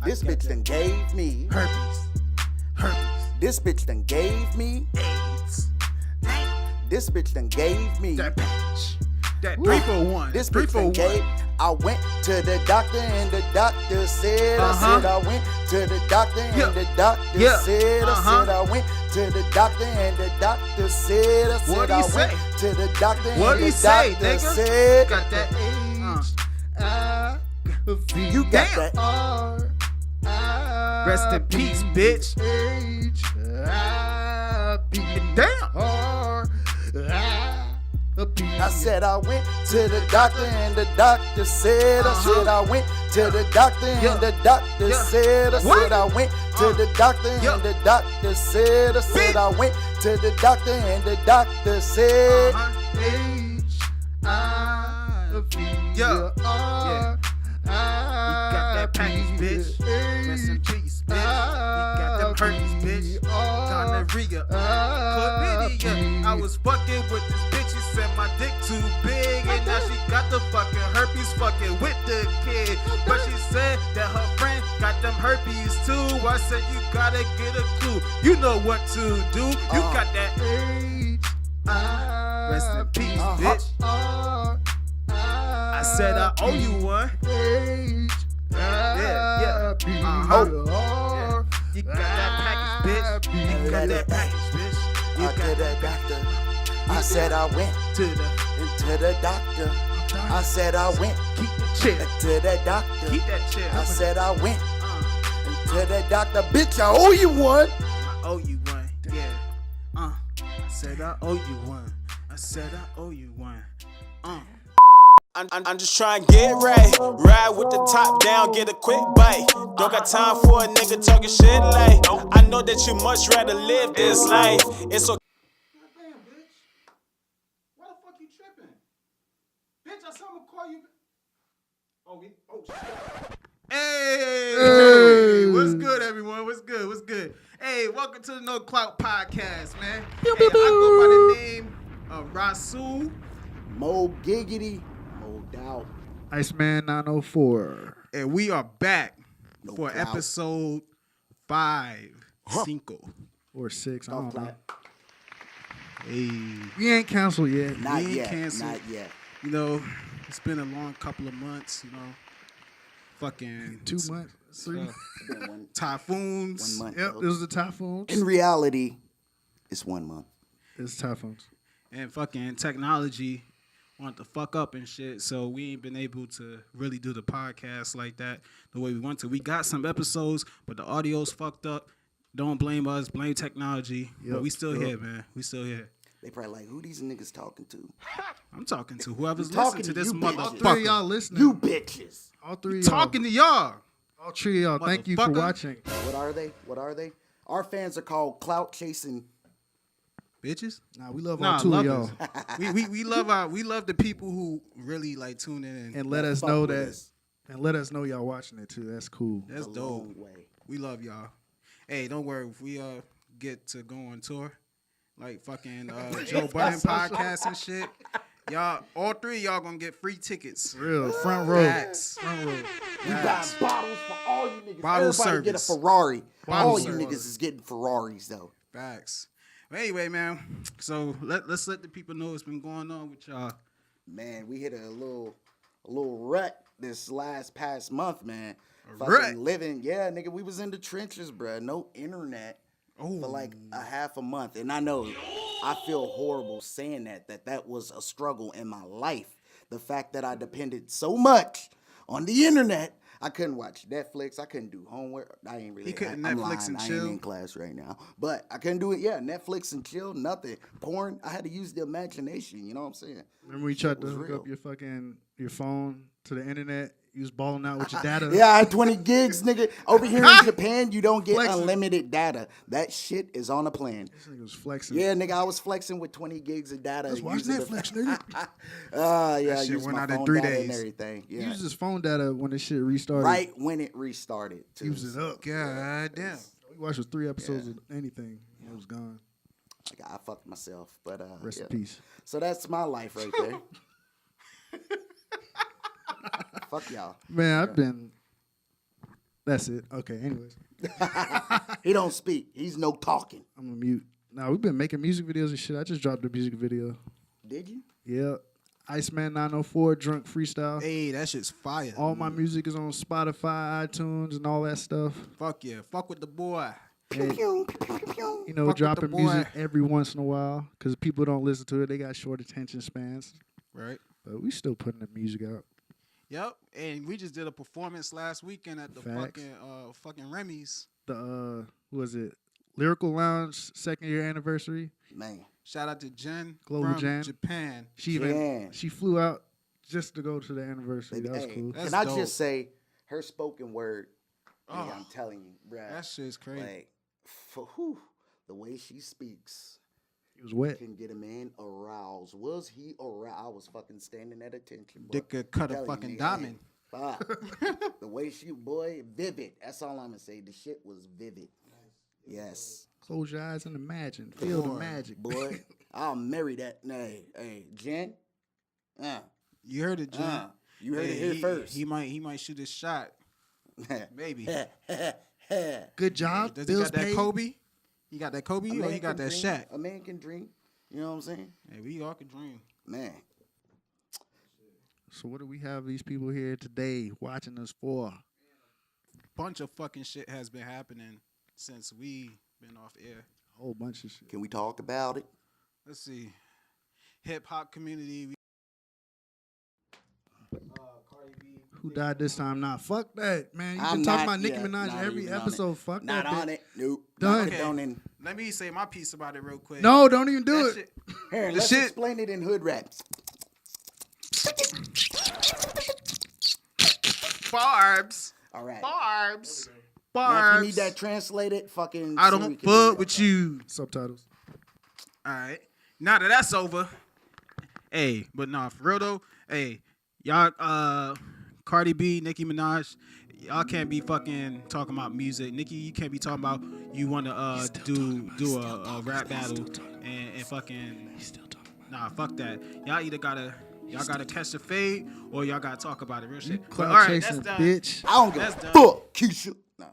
This bitch done gave me herpes. This bitch done gave me AIDS. This bitch done gave me That package. That 3 for 1. This 3 bitch for done 1. gave. I went to the doctor and the doctor said, I said I went to the doctor and the doctor said, I said I went to the doctor and the doctor said, I said I went to the doctor and the doctor said, got that you got that. Rest in peace, bitch. Damn. I said I went to the doctor and the doctor said, I said I went to the doctor and the doctor said, I said I went to the doctor and the doctor said, I said I went to the doctor and the doctor said, Yeah. You got that package, bitch. Rest in peace, bitch. You got them herpes, bitch. Gonorrhea, chlamydia. I was fucking with this bitch. She said my dick too big, and now she got the fucking herpes, fucking with the kid. But she said that her friend got them herpes too. I said you gotta get a clue. You know what to do. You got that rest in peace, bitch. I said I owe you one. Yeah. You got that package, bitch. You got that package, bitch. You got that doctor. I said I went to the doctor. I said I went keep the chill. to the doctor. Keep that chill. I said I went to the doctor. Bitch, I owe you one. I owe you one. Yeah. I said I owe you one. I said I owe you one. I'm just trying to get right. Ride with the top down, get a quick bite. Don't got time for a nigga talking shit like. I know that you much rather live this life. It's okay. Goddamn, bitch. Why the fuck you tripping? Bitch, I saw him call you. Oh shit. Hey, what's good, everyone? What's good? Hey, welcome to the No Clout Podcast, man. Hey, I go by the name of Rasul. Mo Giggity. Doubt. Iceman 904. And we are back for doubt. episode 5. Or 6. I don't know. Hey. We ain't canceled yet. Not We ain't yet. canceled. Not yet. You know, it's been a long couple of months, you know. Fucking 2 months. 3 months. typhoons. 1 month. Yep, it was the typhoons. In reality, it's 1 month. It's typhoons. And fucking technology wanted to fuck up and shit, so we ain't been able to really do the podcast like that the way we want to. We got some episodes, but the audio's fucked up. Don't blame us, blame technology. But we still here, man. We still here. They probably like, who these niggas talking to? I'm talking to whoever's talking listening to to this you, bitch. All 3 of motherfucker. y'all listening. You bitches. All 3 of y'all. Talking to y'all. All 3 of y'all. Thank you for Motherfucker. watching. What are they? What are they? Our fans are called clout chasing. Bitches? Nah, we love all 2 of y'all. we love the people who really like tune in And let us fuck know with that. us. And let us know y'all watching it too. That's cool. That's A dope. long way. We love y'all. Hey, don't worry if we get to go on tour, like fucking Joe Budden podcast and shit. Y'all, all 3 of y'all gonna get free tickets. Real. Front row. Facts. Front row. We got bottles for all you niggas. Bottle Everybody get a service. Ferrari. Bottle all you service. niggas is getting Ferraris though. Facts. But anyway, man. So let's let the people know what's been going on with y'all. Man, we hit a little rut this past month, man. Rut? Living, yeah, nigga. We was in the trenches, bruh. No internet for like a half a month, and I know I feel horrible saying that was a struggle in my life. The fact that I depended so much on the internet. I couldn't watch Netflix. I couldn't do homework. I ain't really. He couldn't I'm Netflix lying. and I chill? ain't in class right now, but I couldn't do it. Yeah, Netflix and chill. Nothing. Porn. I had to use the imagination. You know what I'm saying? Remember we tried to was hook real. up your phone to the internet? You was balling out with your data. Yeah, I had 20 gigs, nigga. Over here in Japan, you don't get Flexing. unlimited data. That shit is on a plan. This nigga was flexing. Yeah, nigga, I was flexing with 20 gigs of data. Let's watch using Netflix, nigga. Yeah, That shit use went my out in phone 3 data days. and everything. He Yeah, used his phone data when this shit restarted. right when it restarted. Too. Use it up. God damn. We watched 3 episodes of anything. It was gone. Like, I fucked myself, but Rest yeah. in peace. So that's my life right there. Fuck y'all. Man, I've been That's it. Okay, anyways. He don't speak. He's no talking. I'm a mute. Nah, we've been making music videos and shit. I just dropped a music video. Did you? Yeah. Iceman 904, Drunk Freestyle. Hey, that shit's fire. All my music is on Spotify, iTunes, and all that stuff. Fuck yeah. Fuck with the boy. And, you know, Fuck with dropping the boy. music every once in a while because people don't listen to it. They got short attention spans. Right. But we still putting the music out. Yep. And we just did a performance last weekend at the Facts. fucking Remy's. The, who was it? Lyrical Lounge 2nd year anniversary. Man. Shout out to Jen Global from Jen. Japan. She flew out just to go to the anniversary. Baby, That was hey, cool. That's Can I dope. just say, her spoken word, Oh, I'm telling you, bruh. that shit's crazy. Like, the way she speaks It was wet. can get a man aroused. Was he aroused? I was fucking standing at attention. Boy. Dick could cut a Telling you, fucking nigga, diamond. Fuck. The way she, boy, vivid. That's all I'm gonna say. The shit was vivid. Yes. Close your eyes and imagine. Feel the Boy. magic. Boy, I'll marry that. Hey, Jen. You heard it, Jen. You heard it here first. He might shoot his shot. Maybe. Good job. Does he Bills got that paid. Kobe? He got that Kobe or he got that dream. Shaq? A man can dream. You know what I'm saying? Hey, we all can dream. Man. So what do we have these people here today watching us for? Bunch of fucking shit has been happening since we been off air. A whole bunch of shit. Can we talk about it? Let's see. Hip hop community. Cardi B. Who died this time? Nah, fuck that, man. You've I'm been talking not- about Nicki yeah, Minaj not every even on episode. it. Fuck Not that. on bitch. it. Nope. Done. Not Okay. condoning. Let me say my piece about it real quick. No, don't even do That it. shit- Here, The let's shit- explain it in hood rap. Barbs. All right. Barbs. Now, if Barbs. you need that translated, fucking. I Siri don't can do fuck it. with you. Subtitles. All right. Now that that's over. Hey, but nah, for real though. Hey, y'all, Cardi B, Nicki Minaj, y'all can't be fucking talking about music. Nicki, you can't be talking about you want to do a rap battle and fucking. Nah, fuck that. Y'all gotta catch the fade or y'all gotta talk about it. Real shit. But, Clout all right, chasing, that's done. bitch. I don't give That's a done. fuck, Keisha. Nah.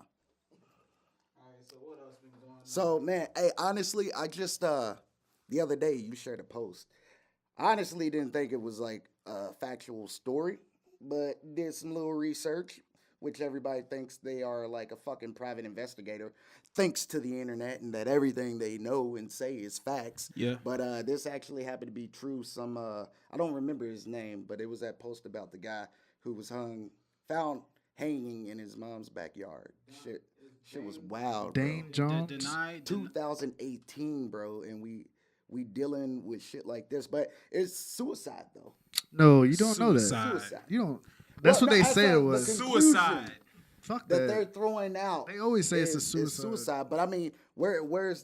So what else been going on? So man, hey, honestly, I just the other day you shared a post. I honestly didn't think it was like a factual story, but did some little research, which everybody thinks they are like a fucking private investigator, thanks to the internet and that everything they know and say is facts. Yeah. But this actually happened to be true. Some I don't remember his name, but it was that post about the guy who was found hanging in his mom's backyard. Shit was wild, bro. Dane Jones. Denied. 2018, bro, and we dealing with shit like this, but it's suicide though. No, you don't know that. Suicide. Suicide. You don't. That's Well, what they no, I say said it the was. conclusion Suicide. Fuck that they're that. throwing out. They always say it's a is suicide. suicide, but I mean, where's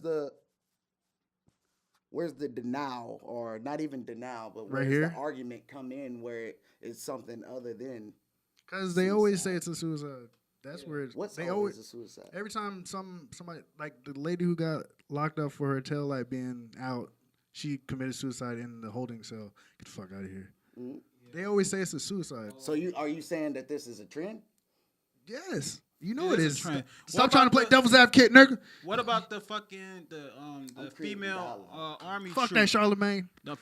the denial, or not even denial, but Right where's here? the argument come in where it's something other than Because they always say it's a suicide. That's where it's. what's they always always. a suicide. Every time somebody like the lady who got locked up for her tail light being out, she committed suicide in the holding cell. Get the fuck out of here. Mhm. They always say it's a suicide. So are you saying that this is a trend? Yes, you know It it is a is. trend. Stop What trying to about play the- devil's advocate, nigga. What about the fucking the creating female dialogue. army Fuck troop? that, Charlemagne. The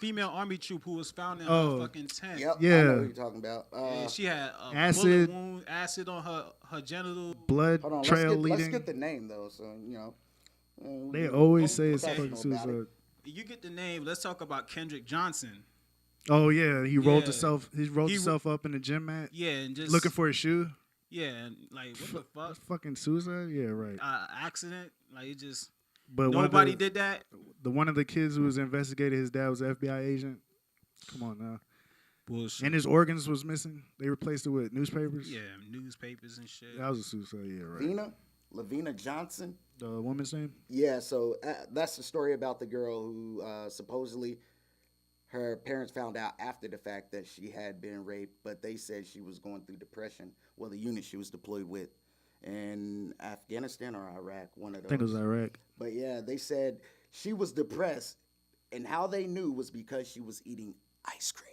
female army troop who was found in Oh. her fucking tent. Yep. I Yeah. know what you're talking about. And she had a Acid. bullet wound, acid on her genital. Blood Hold on, trail let's leading. get the name though, so you know. They always say it's Okay. fucking suicide. You get the name. Let's talk about Kendrick Johnson. Oh yeah, he rolled Yeah. himself. He rolled He- himself up in the gym mat, Yeah, and just looking for his shoe. Yeah, and like what the fuck? That's fucking suicide. Yeah, right. Accident. Like it just But nobody did that. one of the kids who was investigated, his dad was an FBI agent. Come on now. Bullshit. And his organs was missing. They replaced it with newspapers. Yeah, newspapers and shit. That was a suicide. Yeah, right. Lavina Johnson. The woman's name. Yeah, so that's the story about the girl who supposedly her parents found out after the fact that she had been raped, but they said she was going through depression. Well, the unit she was deployed with in Afghanistan or Iraq, one of those. I think it was Iraq. But yeah, they said she was depressed, and how they knew was because she was eating ice cream.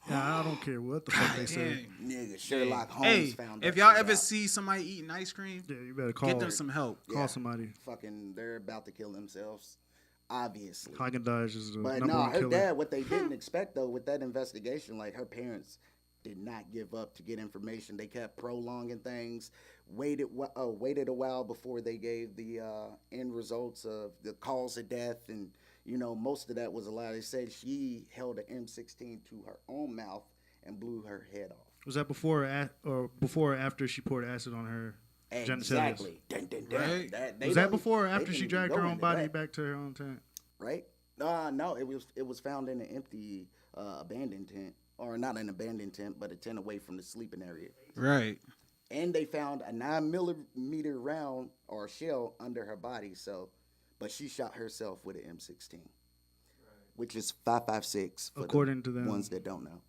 Yeah, I don't care what the fuck they say. Nigga, Sherlock Holmes Hey, found that if y'all shit ever out. see somebody eating ice cream, Yeah, you better call. get them some help. Call somebody. Fucking, they're about to kill themselves. Obviously. Haagen-Dazs is the But number no, one her killer. dad, what they didn't expect though with that investigation, like her parents did not give up to get information. They kept prolonging things, waited a while before they gave the end results of the cause of death, and most of that was a lie. They said she held an M16 to her own mouth and blew her head off. Was that before or after she poured acid on her genitalia? Exactly. Dun, dun, dun. Right. Was that before or they after didn't she even dragged go her own into body that, back to her own tent? right? No, it was found in an empty abandoned tent, or not an abandoned tent, but a tent away from the sleeping area. Right. And they found a 9mm round or shell under her body. So, but she shot herself with an M16, which is 5.56 for According the to them. ones that don't know.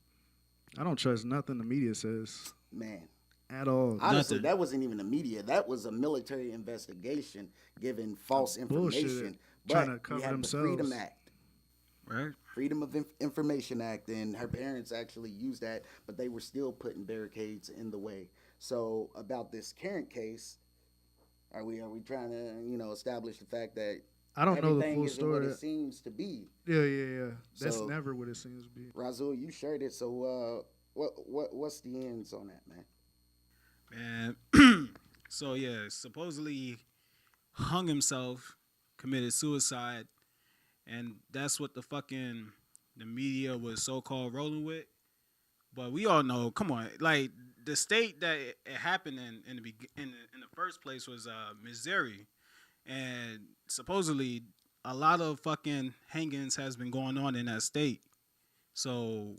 I don't trust nothing the media says Man, at all. honestly, Nothing. that wasn't even the media. That was a military investigation giving false Bullshit. information. Trying But to cover we had themselves. the Freedom Act. Right. Freedom of Information Act, and her parents actually used that, but they were still putting barricades in the way. So about this current case, are we trying to establish the fact that I don't know the everything full isn't what story. it seems to be? Yeah. That's So- never what it seems to be. Razul, you shared it, so what's the ends on that, man? And so yeah, supposedly he hung himself, committed suicide, and that's what the media was so-called rolling with. But we all know, come on, like the state that it happened in the first place was Missouri, and supposedly a lot of fucking hangings has been going on in that state. So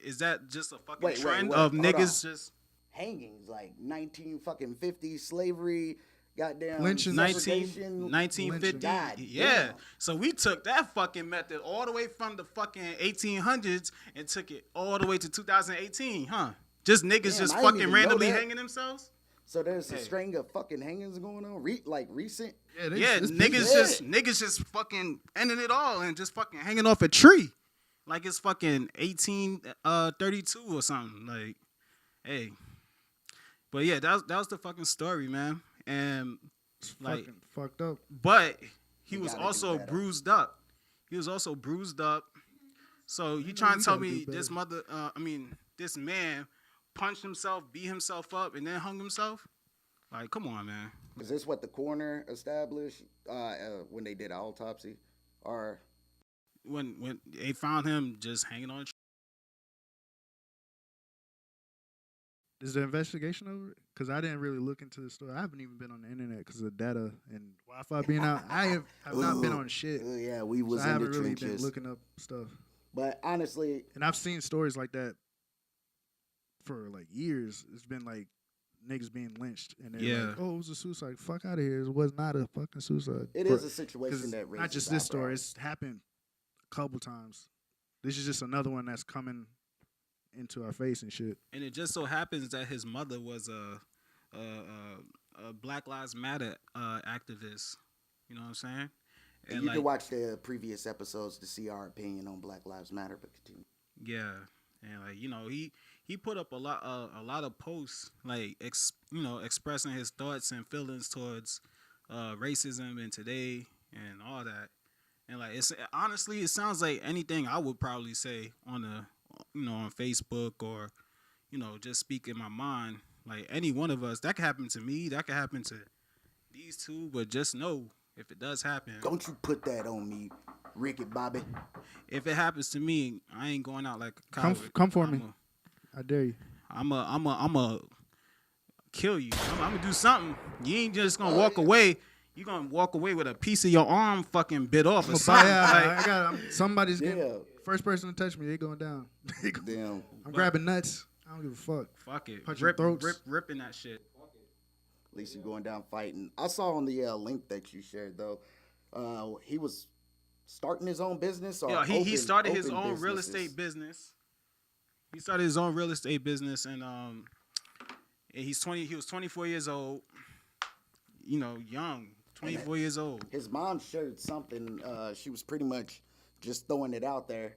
is that just a fucking trend of hold niggas on. just Hangings like 1950s slavery, goddamn Lynching. segregation, 1950? God Yeah. damn. So we took that fucking method all the way from the fucking 1800s and took it all the way to 2018, huh? Just niggas Damn, just I didn't fucking even randomly know that. hanging themselves? So there's a Hey. string of fucking hangings going on, recent. Yeah, it's niggas just fucking ending it all and just fucking hanging off a tree. Like it's fucking 1832 or something. Like, hey. But yeah, that was the fucking story, man. And like, Fucking fucked up. but he We was gotta do also better. bruised up. He was also bruised up. So you know trying we to tell gotta me do this this man punched himself, beat himself up, and then hung himself? Like, come on, man. Is this what the coroner established when they did an autopsy? Or When they found him just hanging on a tree. Is the investigation over? Because I didn't really look into the story. I haven't even been on the internet because of data and Wi-Fi being out. I have not been on shit. Yeah, we was So I in haven't the really trenches. been looking up stuff. But honestly, And I've seen stories like that for like years. It's been like niggas being lynched, and they're Yeah. like, "Oh, it was a suicide." Fuck out of here! It was not a fucking suicide. it is a situation that raises not just this story. eyebrows. It's happened a couple times. This is just another one that's coming into our face and shit. And it just so happens that his mother was a Black Lives Matter activist. You know what I'm saying? And you can watch the previous episodes to see our opinion on Black Lives Matter. But continue. Yeah, and like he put up a lot of posts like expressing his thoughts and feelings towards racism in today and all that. And like it's honestly, it sounds like anything I would probably say on on Facebook or just speak in my mind. Like any one of us, that could happen to me. That could happen to these two. But just know if it does happen, Don't you put that on me, Ricky Bobby. if it happens to me, I ain't going out like a Come, coward. come for me. I dare you. I'm a kill you. I'm gonna do something. You ain't just gonna walk away. You gonna walk away with a piece of your arm fucking bit off or something. I got. Somebody's getting. Yeah. First person to touch me, they going down. Damn. I'm grabbing nuts. I don't give a fuck. Fuck it. Punching throats. Ripping that shit. At least you're going down fighting. I saw on the link that you shared though, he was starting his own business. Or Yeah, he started his open own real businesses? estate business. He started his own real estate business, and he's 20. He was 24 years old. Young, 24 years old. His mom shared something. She was pretty much just throwing it out there.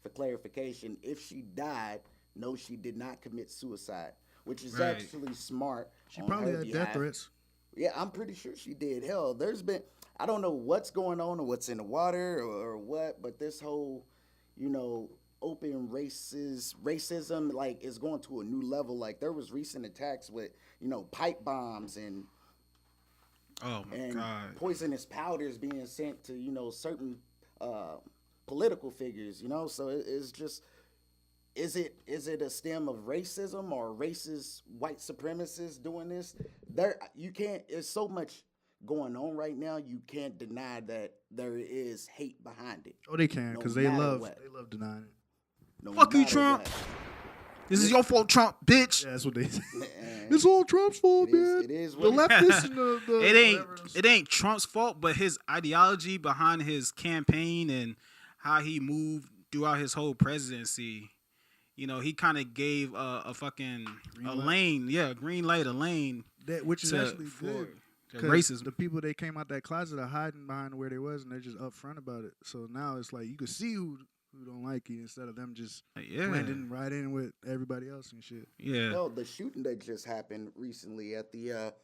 for clarification, if she died, no, she did not commit suicide, which is Right. actually smart. She on probably her had behalf. death threats. Yeah, I'm pretty sure she did. Hell, there's been, I don't know what's going on or what's in the water or what, but this whole, open racism, like, is going to a new level. Like, there was recent attacks with, pipe bombs and Oh my God. poisonous powders being sent to, certain political figures, So it's just, is it a stem of racism or racist white supremacists doing this? You can't. There's so much going on right now. You can't deny that there is hate behind it. Oh, they can, No because they matter love what. denying it. No Fuck you, matter Trump. what. This is your fault, Trump, bitch. Yeah, that's what they say. And It's all Trump's fault, man. it is The what leftists and the It ain't Trump's fault, but his ideology behind his campaign and how he moved throughout his whole presidency. He kind of gave a fucking lane, green light, a lane which is actually for good. the 'Cause racism. the people that came out that closet are hiding behind where they was, and they're just upfront about it. So now it's like you can see who don't like you instead of them just blending right in with everybody else and shit. Yeah. No, the shooting that just happened recently at the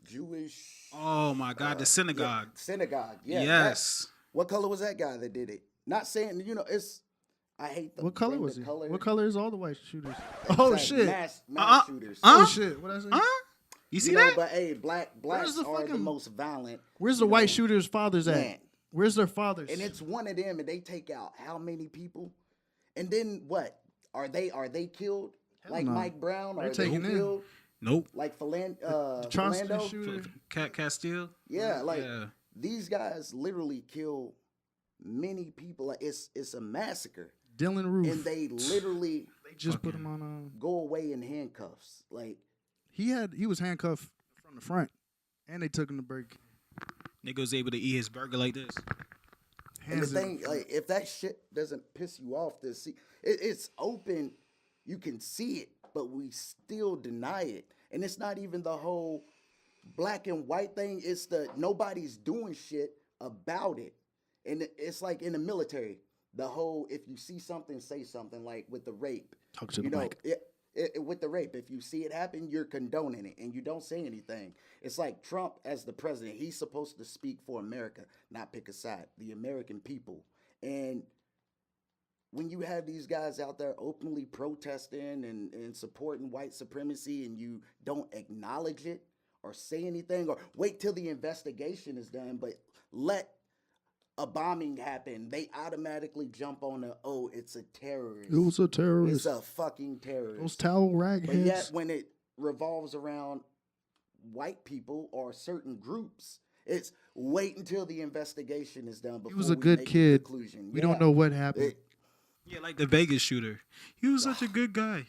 Jewish. Oh my God, the synagogue. Synagogue. Yeah. Yes. What color was that guy that did it? Not saying, it's. I hate the. What color bring was the he? color. What color is all the white shooters? Oh It's like shit! Mass shooters. Oh shit! What I say? You see that? But hey, blacks the are the fucking- most violent. Where's the white shooters' fathers at? man. Where's their fathers? And it's one of them, and they take out how many people? And then what? Are they killed? Like no. Mike Brown? They're Are they taken in. killed? Nope. Like Charleston Philando? shooter. Cat Castile. Yeah, like Yeah. these guys literally kill many people. Like it's a massacre, Dylan Roof. and they literally They just put him on. go away in handcuffs. Like He was handcuffed from the front, and they took him to break. Nigga was able to eat his burger like this. and the Hands in thing, like if that shit doesn't piss you off, to see it's open, you can see it, but we still deny it. And it's not even the whole black and white thing. It's the nobody's doing shit about it. And it's like in the military, the whole if you see something, say something. Like with the rape, Talk to the mic. with the rape, if you see it happen, you're condoning it and you don't say anything. It's like Trump as the president. He's supposed to speak for America, not pick a side, the American people. And when you have these guys out there openly protesting and supporting white supremacy and you don't acknowledge it or say anything or wait till the investigation is done, but let a bombing happen, they automatically jump on it's a terrorist. It was a terrorist. It's a fucking terrorist. Those towel rag But yet, heads. when it revolves around white people or certain groups, it's wait until the investigation is done before He was a we good make a kid. conclusion. We Yeah. don't know what happened. Yeah, like the Vegas shooter. He was such a good guy.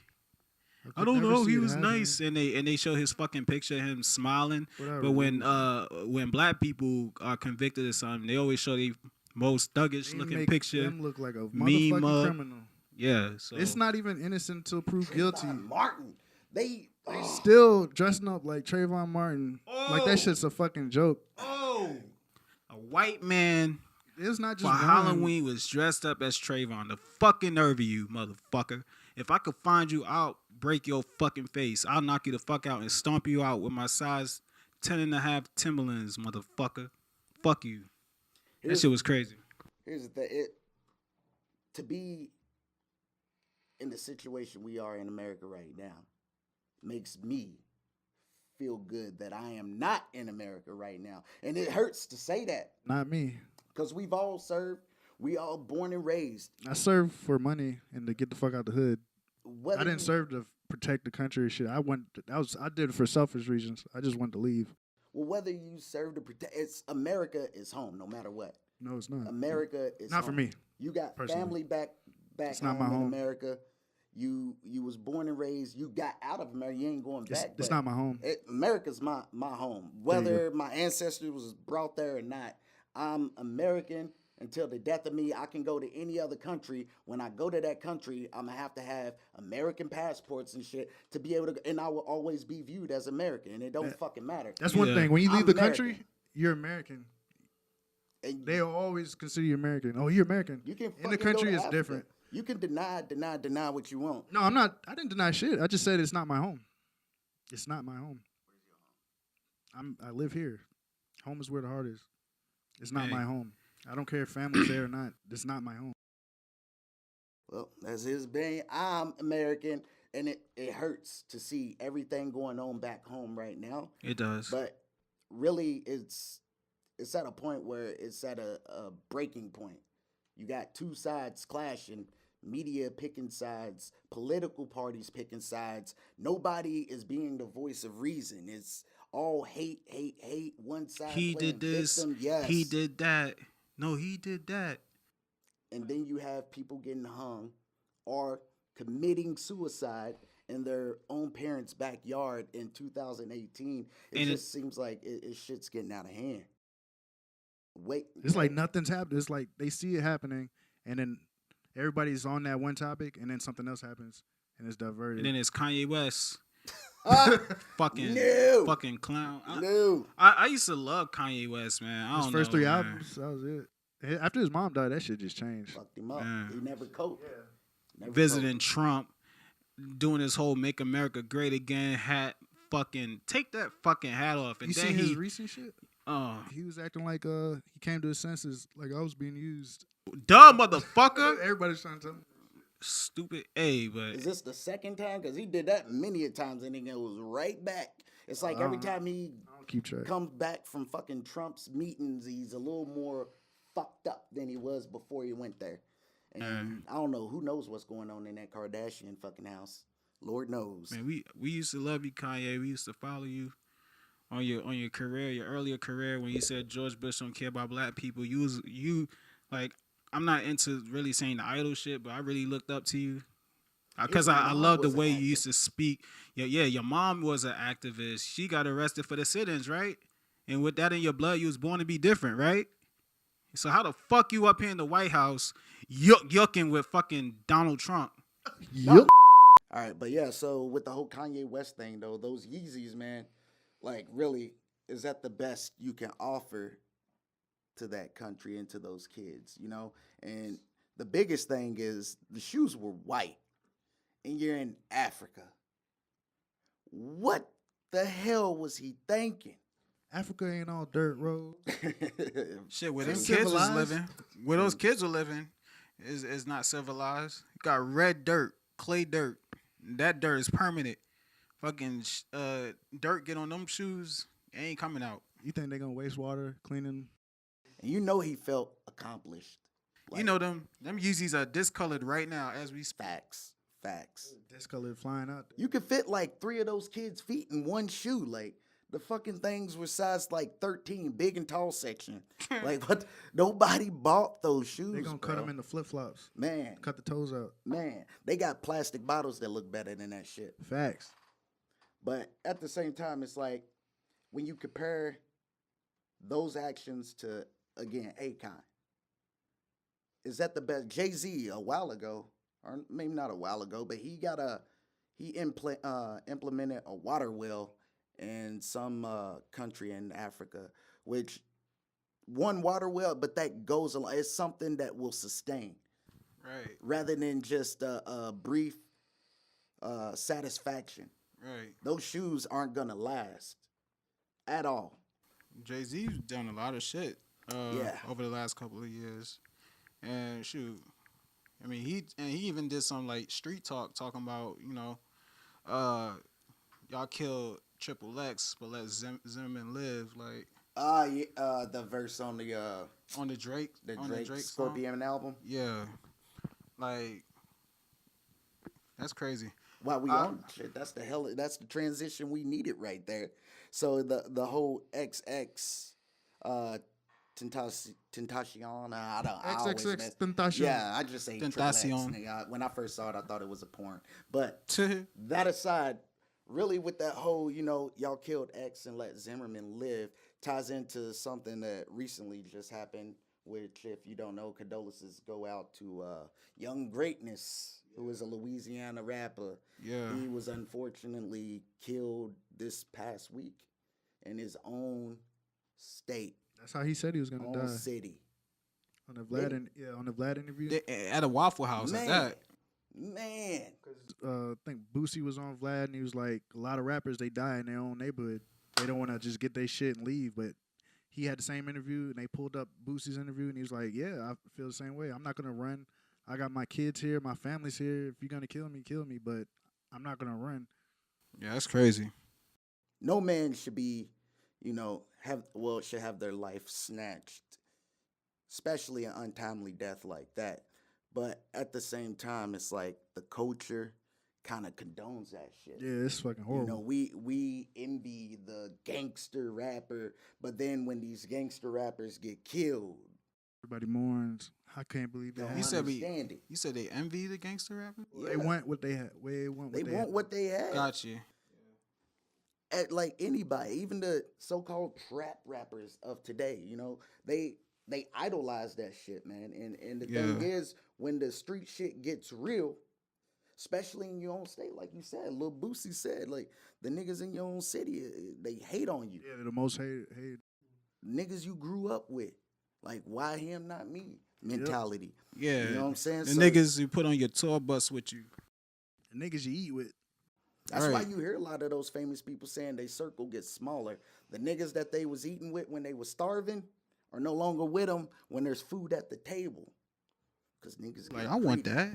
I could don't never know. see He it was happen. nice, and they show his fucking picture of him smiling. Whatever. But when black people are convicted of something, they always show the most thuggish They looking make picture. them look like a meme motherfucking up. criminal. Yeah, so It's not even innocent until proved guilty. Martin, they Still dressing up like Trayvon Martin. Like that shit's a fucking joke. Oh, a white man It's not for just one. Halloween was dressed up as Trayvon. The fucking nerve of you, motherfucker! If I could find you, I'll break your fucking face. I'll knock you the fuck out and stomp you out with my size 10.5 Timberlands, motherfucker. Fuck you. That shit was crazy. Here's the thing. To be in the situation we are in America right now makes me feel good that I am not in America right now. And it hurts to say that Not me. because we've all served. We all born and raised. I served for money and to get the fuck out the hood. Whether I didn't you- serve to protect the country or shit. I did it for selfish reasons. I just wanted to leave. Well, whether you serve to protect, America is home no matter what. No, it's not. America is Not home. for me. You got personally. family back It's home not my in home. America. You was born and raised. You got out of America. You ain't going back. It's but not my home. America's my home. There you Whether my ancestors was brought there or not, I'm American until the death of me. I can go to any other country. When I go to that country, I'm gonna have to have American passports and shit to be able to, and I will always be viewed as American. And it don't fucking matter. That's one Yeah. thing. When you leave I'm the American. country, you're And They'll always consider you American. Oh, you're American. You can In the fucking go country, to it's Africa. different. You can deny what you want. No, I'm not. I didn't deny shit. I just said it's not my home. It's not my home. I live here. Home is where the heart is. It's not my home. I don't care if family's there or not. It's not my home. Well, that's his opinion. I'm American, and it hurts to see everything going on back home right now. It does. But really, it's at a point where it's at a breaking point. You got two sides clashing, media picking sides, political parties picking sides. Nobody is being the voice of reason. It's all hate. One side. He did this. Victim. Yes. He did that. No, he did that. And then you have people getting hung or committing suicide in their own parents' backyard in 2018. It just seems like shit's getting out of hand. It's like nothing's happening. It's like they see it happening, and then everybody's on that one topic, and then something else happens, and it's diverted. And then it's Kanye West. Fucking clown. I used to love Kanye West, man. I don't know, first 3 man. albums, that was it. After his mom died, that shit just changed. Fucked him up. Man. He never coped. Never Visiting Trump, doing his whole "Make America Great Again" hat. Fucking take that fucking hat off. And you then seen his recent shit? Oh, he was acting like he came to his senses, like I was being used. dumb motherfucker. Everybody's trying to tell me. Stupid. Hey, but Is this the second time? Because he did that many a times and then it was right back. It's like every time he keep track. comes back from fucking Trump's meetings, he's a little more fucked up than he was before he went there. And I don't know. Who knows what's going on in that Kardashian fucking house? Lord knows. man, we used to love you, Kanye. We used to follow you on your career, your earlier career when you said George Bush don't care about black people. You like, I'm not into really saying the idol shit, but I really looked up to you because I love the way you used to speak. Yeah, your mom was an activist. She got arrested for the sit-ins, right? And with that in your blood, you was born to be different, right? So how the fuck you up here in the White House yucking with fucking Donald Trump? Yep. All right, but yeah, so with the whole Kanye West thing, though, those Yeezys, man, like, really, is that the best you can offer to that country and to those kids, you know? And the biggest thing is the shoes were white, and you're in Africa. What the hell was he thinking? Africa ain't all dirt road. Shit, where them It's kids was civilized. living, where those kids were living, is not civilized. Got red dirt, clay dirt. That dirt is permanent. Fucking dirt get on them shoes, it ain't coming out. You think they gonna waste water cleaning? And you know he felt accomplished. You know them Yeezys are discolored right now as we speak. Facts. Discolored flying out there. You could fit like 3 of those kids' feet in one shoe. Like, the fucking things were sized like 13, big and tall section. Like, what? Nobody bought those shoes. They gonna cut them into flip flops. Man, Cut the toes out. man, they got plastic bottles that look better than that shit. Facts. But at the same time, it's like when you compare those actions to, again, Akon, is that the best? Jay-Z a while ago, or maybe not a while ago, but he implemented a water well in some country in Africa, which one water well, but that goes along. It's something that will sustain, Right, rather than just a brief satisfaction. right. Those shoes aren't gonna last at all. Jay-Z's done a lot of shit over the last couple of years. And shoot, I mean, he even did some like street talk talking about, you know, y'all killed Triple X, but let Zimmerman live. Like, The verse on the Drake song. Scorpion album. Yeah, like, that's crazy. Wow, we on shit. That's the transition we needed right there. So the whole XX Tentacion. I always XXX mess. Tentacion. Yeah, I just say Triple X. Tentacion. Nigga. When I first saw it, I thought it was a porn. But that aside, really with that whole, you know, y'all killed X and let Zimmerman live ties into something that recently just happened, which, if you don't know, condolences go out to Young Greatness, who is a Louisiana rapper. Yeah. He was unfortunately killed this past week in his own state, That's how he said he was gonna own die. city. On the Vlad interview. At a Waffle House Man. at that. Man. I think Boosie was on Vlad, and he was like, a lot of rappers, they die in their own neighborhood. They don't want to just get their shit and leave. But he had the same interview, and they pulled up Boosie's interview, and he was like, yeah, I feel the same way. I'm not going to run. I got my kids here. My family's here. If you're going to kill me. But I'm not going to run. Yeah, that's crazy. No man should be, should have their life snatched, especially an untimely death like that. But at the same time, it's like the culture kind of condones that shit. Yeah, it's fucking horrible. We envy the gangster rapper, but then when these gangster rappers get killed, everybody mourns. I can't believe that. You said they envy the gangster rapper? Yeah. They want what they had. They want what they had. Gotcha. At like anybody, even the so-called trap rappers of today, they idolize that shit, man. And the thing is, when the street shit gets real, especially in your own state, like you said, Lil Boosie said, like the niggas in your own city, they hate on you. Yeah, they're the most hated. Niggas you grew up with, like why him, not me mentality. Yeah, you know what I'm saying. The niggas you put on your tour bus with you, the niggas you eat with. That's why you hear a lot of those famous people saying their circle gets smaller. The niggas that they was eating with when they was starving are no longer with them when there's food at the table. Because niggas like, I want that.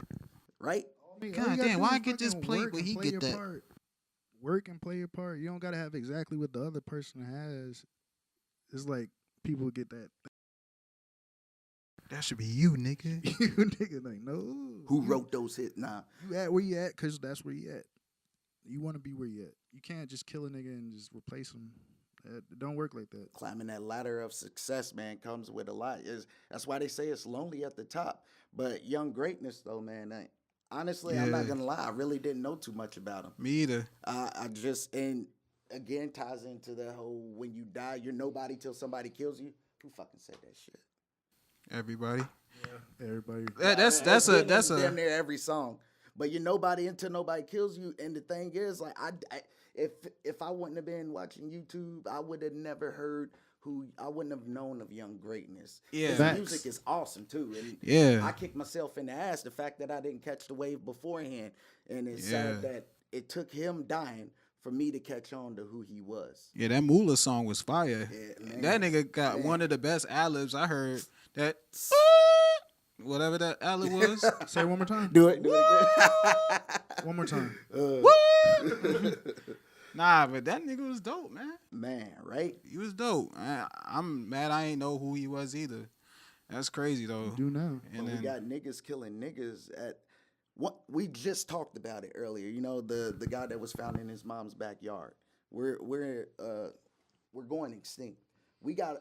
Right? God damn, why I get this plate but he get that? Part. Work and play your part. You don't got to have exactly what the other person has. It's like people get that. That should be you, nigga. You nigga, like, no. Who wrote those hits? Nah. You at where you at because that's where you at. You want to be where you at. You can't just kill a nigga and just replace him. It don't work like that. Climbing that ladder of success, man, comes with a lot. That's why they say it's lonely at the top. But young greatness, though, man, honestly, I'm not going to lie. I really didn't know too much about him. Me either. And again, ties into the whole when you die, you're nobody till somebody kills you. Who fucking said that shit? Everybody. Yeah, everybody. That's damn near every song. But you're nobody until nobody kills you. And the thing is, like, if I wouldn't have been watching YouTube, I would have never heard I wouldn't have known of Young Greatness. Yeah. His music is awesome too. And I kicked myself in the ass the fact that I didn't catch the wave beforehand. And it's sad that it took him dying for me to catch on to who he was. Yeah, that Moolah song was fire. Yeah, man. That nigga got one of the best ad-libs I heard. That whatever that ad-lib was. Say it one more time. Do it again. One more time. Nah, but that nigga was dope, man. Man, right? He was dope. I'm mad I ain't know who he was either. That's crazy though. You do now. And we got niggas killing niggas at what we just talked about it earlier. You know, the guy that was found in his mom's backyard. We're going extinct. We got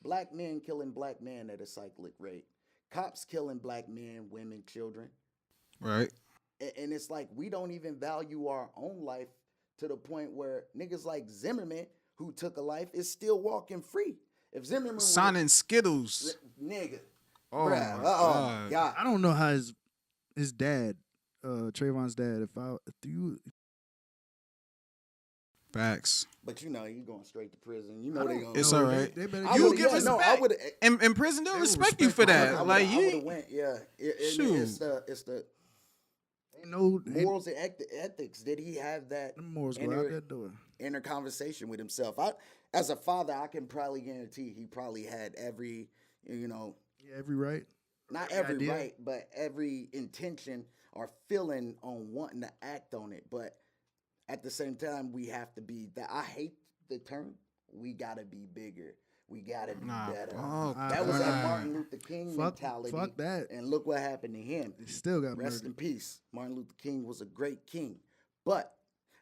black men killing black men at a cyclic rate. Cops killing black men, women, children. Right. And it's like we don't even value our own life to the point where niggas like Zimmerman, who took a life, is still walking free. If Zimmerman signing Skittles. Nigga. Oh, bruh, my God. I don't know how his dad, Trayvon's dad, if you facts. But you know, you going straight to prison. You know they going. It's all right. They better You give us I would in prison. They'll respect you for that. Like I would have went. Yeah. It's the morals and ethics. Did he have that morals go out that door? Inner conversation with himself? As a father, I can probably guarantee he probably had every, every right. Not every right, but every intention or feeling on wanting to act on it. But at the same time, we have to be that. I hate the term. We gotta be bigger. We gotta be better. That was that Martin Luther King mentality. Fuck that. And look what happened to him. He still got Rest murdered. in peace. Martin Luther King was a great king. But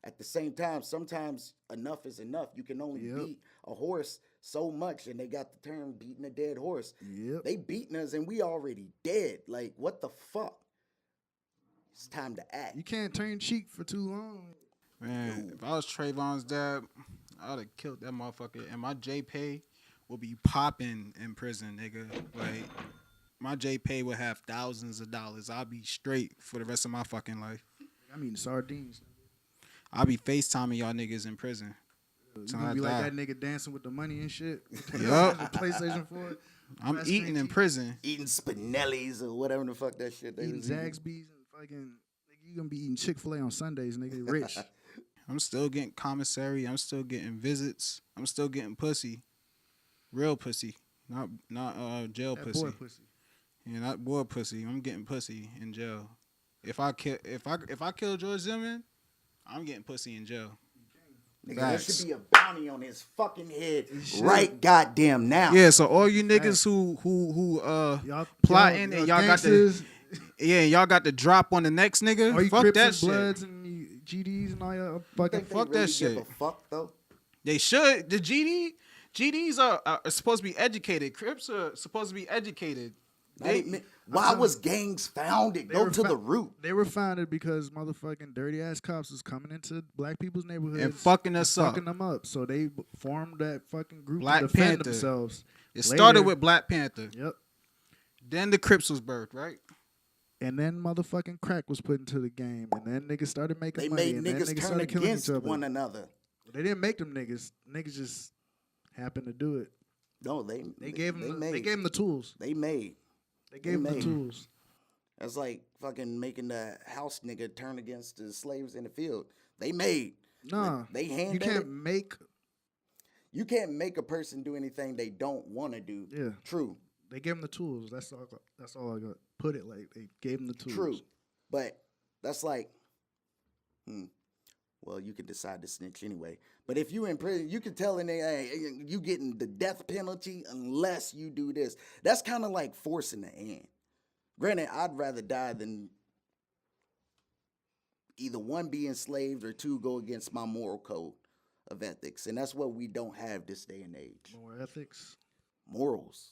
at the same time, sometimes enough is enough. You can only beat a horse so much. And they got the term beating a dead horse. Yep. They beating us and we already dead. Like, what the fuck? It's time to act. You can't turn cheek for too long. Man, if I was Trayvon's dad, I would have killed that motherfucker. And my JPay will be popping in prison, nigga. Like, my JPay would have thousands of dollars. I'll be straight for the rest of my fucking life. I mean, sardines. I'll be FaceTiming y'all niggas in prison. You gonna be like that nigga dancing with the money and shit? Yup. PlayStation 4. I'm eating in prison. Eating Spinelli's or whatever the fuck that shit they Eating was eating. Zaxby's and fucking. Nigga, you gonna be eating Chick-fil-A on Sundays, nigga. Rich. I'm still getting commissary. I'm still getting visits. I'm still getting pussy. Real pussy. Not jail That pussy. boy pussy. Yeah, not boy pussy. I'm getting pussy in jail. If I kill George Zimmerman, I'm getting pussy in jail. Nigga, there Facts. should be a bounty on his fucking head right goddamn now. Yeah, so all you niggas who Y'all plotting and y'all gangsters, y'all got the drop on the next nigga. all you Fuck Crips that and shit. Bloods and you GDs and all y'all fucking Think they fuck that really shit. Give a fuck though. They should. The GDs are supposed to be educated. Crips are supposed to be educated. Why was gangs founded? They Go were to the fa- root. They were founded because motherfucking dirty ass cops was coming into black people's neighborhoods And fucking us up. fucking them up. So they formed that fucking group Black to defend Panther. themselves. It started Later- with Black Panther. Yep. Then the Crips was birthed, right? And then motherfucking crack was put into the game, and then niggas started making They money, made and then niggas niggas turn started killing against each other. one another. They didn't make them niggas. Niggas just happened to do it. No, they They gave them. made. They gave them the tools. They made. They gave them the made. tools. That's like fucking making the house nigga turn against the slaves in the field. They made. Nah, They hand you that can't it. make. You can't make a person do anything they don't want to do. Yeah, True. they gave them the tools. That's all. That's all I got. Put it like they gave them the tools. True. But that's like, well, you can decide to snitch anyway. But if you in prison, you can tell a nigga, hey, you getting the death penalty unless you do this. That's kind of like forcing the hand. Granted, I'd rather die than either one, be enslaved, or two, go against my moral code of ethics. And that's what we don't have this day and age. More ethics. Morals.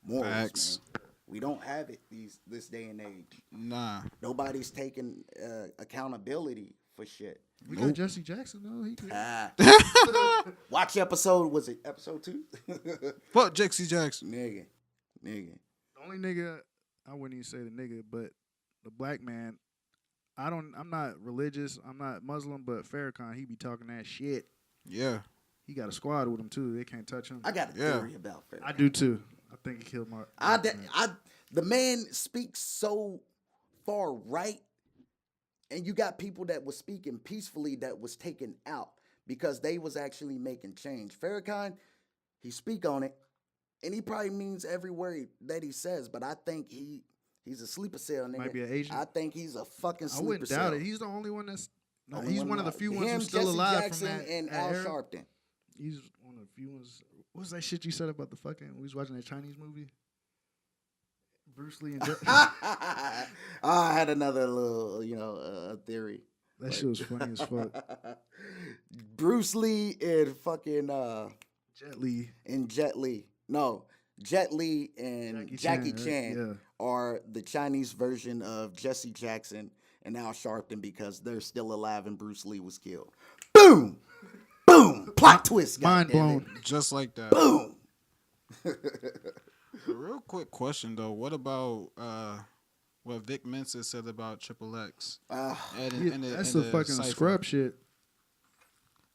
Morals, Facts. man. We don't have it this day and age. Nah. Nobody's taking accountability for shit. We got Jesse Jackson though. He could. Watch episode, was it episode 2? Fuck Jesse Jackson. Nigga. The only nigga, I wouldn't even say the nigga, but the black man. I'm not religious. I'm not Muslim, but Farrakhan, he be talking that shit. Yeah. He got a squad with him too. They can't touch him. I got a theory about Farrakhan. I do too. I think he killed Mark. The man speaks so far right, and you got people that was speaking peacefully that was taken out because they was actually making change. Farrakhan, he speak on it, and he probably means every word that he says, but I think he's a sleeper cell, nigga. Might be an agent. I think he's a fucking I sleeper wouldn't cell. doubt it. He's the only one that's. No, Only he's one of the few ones him, who's still Jesse alive Jackson, from that. and that Al era. Sharpton. He's one of the few ones. What was that shit you said about the fucking? We was watching that Chinese movie. Bruce Lee and I had another little, theory. that shit was funny as fuck. Bruce Lee and fucking Jet Li. and Jet Li. No, Jet Li and Jackie right? Chan are the Chinese version of Jesse Jackson and Al Sharpton because they're still alive and Bruce Lee was killed. Boom! Boom! Plot twist. Mind goddammit. blown. Just like that. Boom! A real quick question though. What about what Vic Mensa said about Triple X? That's the fucking cypher? scrub shit.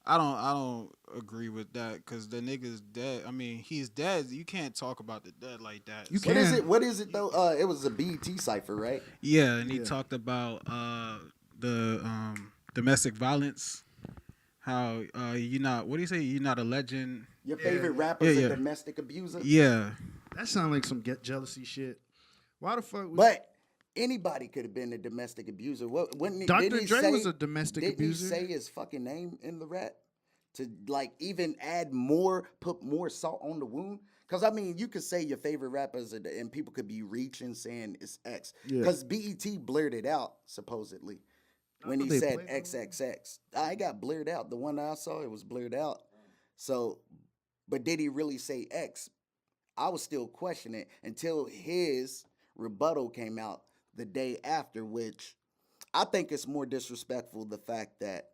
I don't agree with that because the nigga's dead. I mean, he's dead. You can't talk about the dead like that. You What is can. it? What is it though? It was a BET cipher, right? Yeah, and he Yeah. talked about the domestic violence. How you not? What do you say? You're not a legend. Your favorite rapper's Yeah. a domestic abuser? Yeah. That sounds like some jealousy shit. Why the fuck? But anybody could have been a domestic abuser. Dr. Dre was a domestic abuser. Didn't he say his fucking name in the rap to like even add more, put more salt on the wound? Because I mean, you could say your favorite rappers and people could be reaching saying it's X. Yeah. Because BET blurred it out supposedly when thought he they said played it. XXX. I got blurred out. The one I saw, it was blurred out. So, but did he really say X? I was still questioning until his rebuttal came out the day after, which I think it's more disrespectful the fact that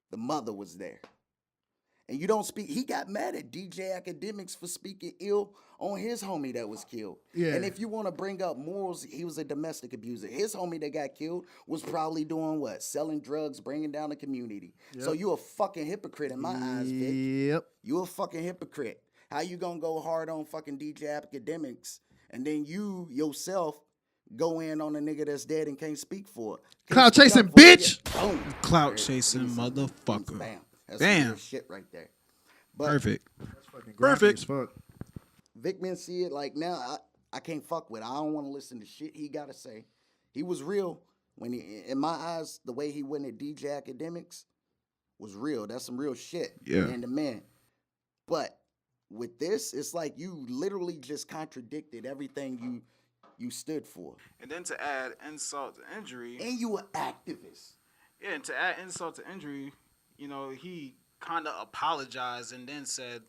the mother was there. And you don't speak. He got mad at DJ Academics for speaking ill on his homie that was killed. Yeah. And if you want to bring up morals, he was a domestic abuser. His homie that got killed was probably doing what? Selling drugs, bringing down the community. So you a fucking hypocrite in my eyes, Vic. Yep. You a fucking hypocrite. How you gonna go hard on fucking DJ Academics and then you yourself go in on a nigga that's dead and can't speak for it? Clout chasing, bitch. Boom. Clout Right, chasing give me some- motherfucker. Bam. That's Bam. some real shit right there. But Perfect. Perfect. As fuck. Vic Mensa, like now, I can't fuck with it. I don't want to listen to shit he gotta say. He was real when he, in my eyes, the way he went at DJ Academics was real. That's some real shit. Yeah. Man to man. But with this, it's like you literally just contradicted everything you stood for. And then to add insult to injury. And you an activist. Yeah, and to add insult to injury, you know, he kind of apologized and then said,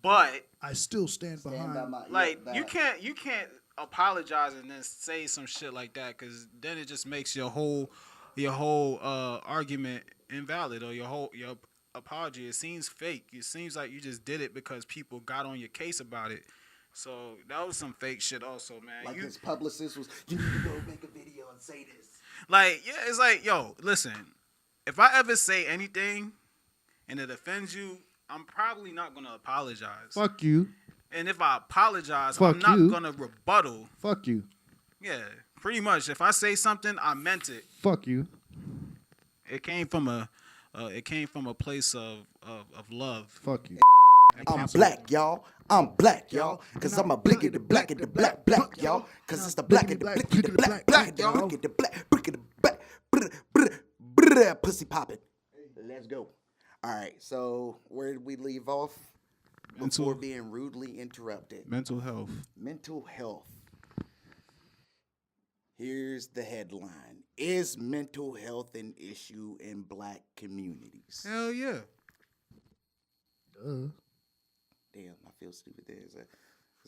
but I still stand Stand behind. by my- like yeah, you that. can't apologize and then say some shit like that, because then it just makes your whole argument invalid, or your apology. It seems fake. It seems like you just did it because people got on your case about it. So that was some fake shit also, man. Like his publicist was, you need to go make a video and say this. Like, yeah, it's like, yo, listen, if I ever say anything and it offends you, I'm probably not going to apologize. Fuck you. And if I apologize, Fuck I'm not you. going to rebuttal. Fuck you. Yeah, pretty much. If I say something, I meant it. Fuck you. It came from a place of love. Fuck you. I'm black, y'all. I'm black, y'all. Cause I'm a blickety black at the black, y'all. Cause it's the black at the blickety the black, y'all. Blick at the black, blick at the black. Pussy popping. Let's go. All right, so where did we leave off? Before being rudely interrupted. Mental health. Mental health. Here's the headline. Is mental health an issue in black communities? Hell yeah. Damn, I feel stupid there. Is there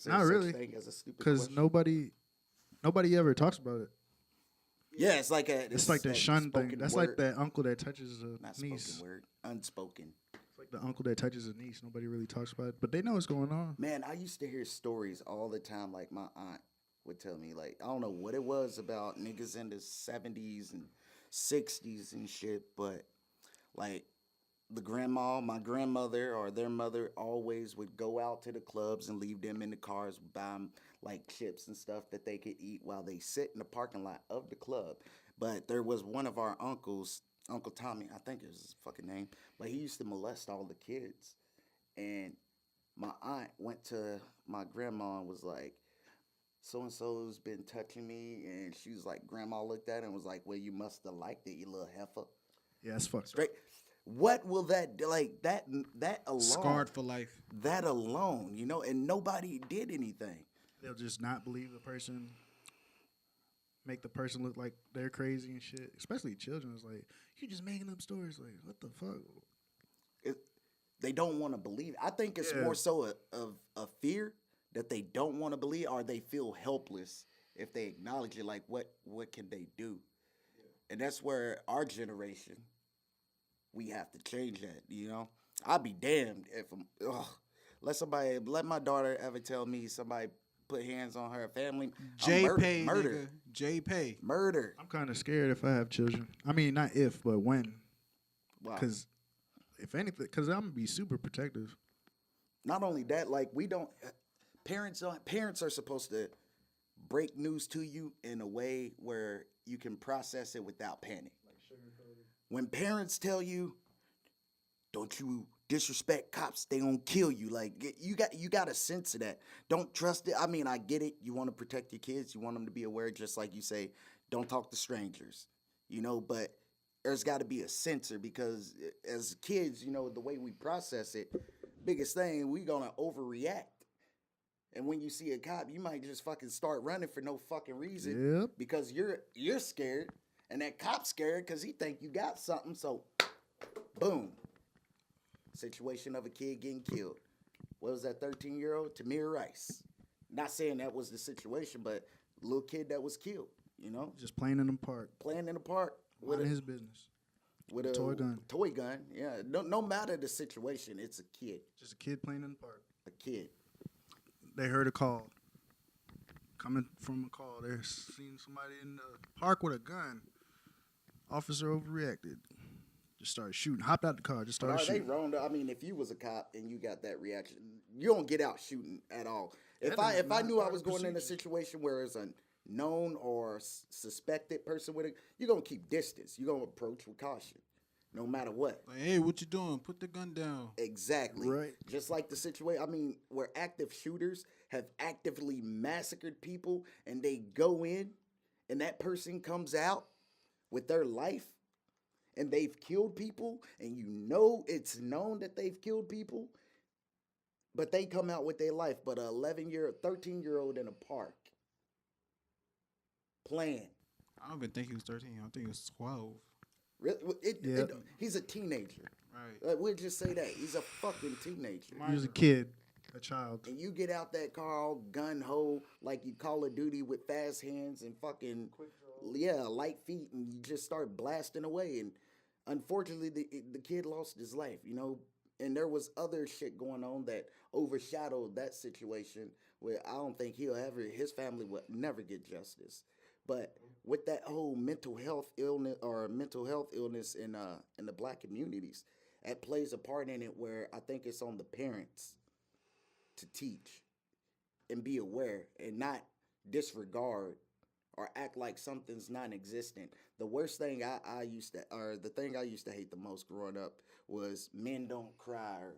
Not such really. thing as a stupid because question? nobody ever talks about it. Yeah, it's like It's like that shun thing. spoken That's word. like that uncle that touches a Not niece. spoken word, unspoken. It's like the uncle that touches a niece. Nobody really talks about it, but they know what's going on. Man, I used to hear stories all the time. Like my aunt would tell me, like, I don't know what it was about niggas in the 70s and 60s and shit, but like my grandmother or their mother always would go out to the clubs and leave them in the cars, buy them like chips and stuff that they could eat while they sit in the parking lot of the club. But there was one of our uncles, Uncle Tommy, I think it was his fucking name, but he used to molest all the kids. And my aunt went to my grandma and was like, so-and-so's been touching me. And she was like, grandma looked at it and was like, well, you must have liked it, you little heifer. Yeah, that's fucked. Straight. What will that, like, that alone. Scarred for life. That alone, you know, and nobody did anything. They'll just not believe the person, make the person look like they're crazy and shit. Especially children. It's like, you're just making up stories. Like, what the fuck? They don't want to believe. I think it's more so a fear that they don't want to believe, or they feel helpless if they acknowledge it. Like, what can they do? Yeah. And that's where our generation, we have to change that, you know? I'd be damned if let my daughter ever tell me somebody put hands on her family. J-Pay, murder. nigga. J-Pay. Murder. I'm kind of scared if I have children. I mean, not if, but when. Wow. Because if anything, because I'm going to be super protective. Not only that, like parents are supposed to break news to you in a way where you can process it without panic. When parents tell you, don't you disrespect cops, they gonna kill you. Like you got a sense of that. Don't trust it. I mean, I get it. You want to protect your kids. You want them to be aware, just like you say, don't talk to strangers. You know, but there's got to be a censor, because as kids, you know, the way we process it, biggest thing, we gonna overreact. And when you see a cop, you might just fucking start running for no fucking reason. Yep. Because you're scared, and that cop's scared because he think you got something. So, boom. Situation of a kid getting killed. What was that 13-year-old? Tamir Rice. Not saying that was the situation, but little kid that was killed, you know? Just playing in the park. Playing in the park. Minding his business. With a toy gun. Toy gun, yeah. No matter the situation, it's a kid. Just a kid playing in the park. A kid. They heard a call. Coming from a call. They're seeing somebody in the park with a gun. Officer overreacted. Just started shooting. Hopped out the car. Just But started are they shooting. wrong though? I mean, if you was a cop and you got that reaction, you don't get out shooting at all. If That is I not knew I part was of the going in a procedure. situation where it's a known or suspected person with it, you're gonna keep distance. You're gonna approach with caution, no matter what. Like, hey, what you doing? Put the gun down. Exactly. Right. Just like the situation. I mean, where active shooters have actively massacred people, and they go in, and that person comes out with their life, and they've killed people, and you know it's known that they've killed people, but they come out with their life. But a 13-year-old in a park playing. I don't even think he was 13. I think he was 12. He's a teenager. Right. We'll just say that he's a fucking teenager. He was a kid, a child. And you get out that car all gun ho like you Call of Duty with fast hands and fucking light feet, and you just start blasting away. And unfortunately, the kid lost his life, you know. And there was other shit going on that overshadowed that situation where I don't think his family would never get justice. But with that whole mental health illness in the black communities, that plays a part in it where I think it's on the parents to teach and be aware and not disregard or act like something's non-existent. The worst thing the thing I used to hate the most growing up was men don't cry or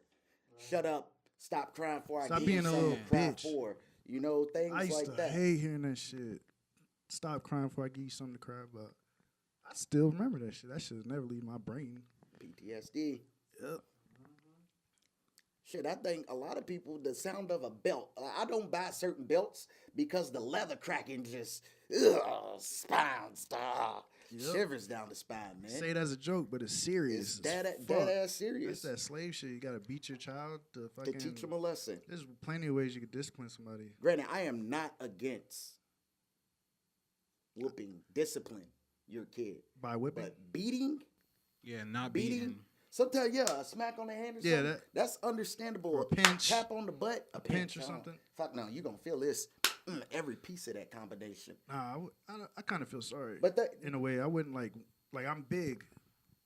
shut up, stop crying for Stop I being give a something little to cry bitch. for. You know, things I used like to that. hate hearing that shit. Stop crying before I give you something to cry about. I still remember that shit. That shit never leave my brain. PTSD. Yep. Shit, I think a lot of people, the sound of a belt. I don't buy certain belts because the leather cracking just, spine star. Yep. Shivers down the spine, man. Say it as a joke, but it's serious. It's as dead fuck. ass serious. That's that slave shit. You gotta beat your child to fucking. To teach them a lesson. There's plenty of ways you could discipline somebody. Granted, I am not against whooping, discipline your kid. By whipping? But beating, Yeah, not beating, beating. sometimes, a smack on the hand or Yeah, something, that's understandable. or a pinch. Tap on the butt, a pinch or uh, something. Fuck no, you gonna feel this, every piece of that combination. Nah, I kind of feel sorry. But that, in a way, I wouldn't like I'm big.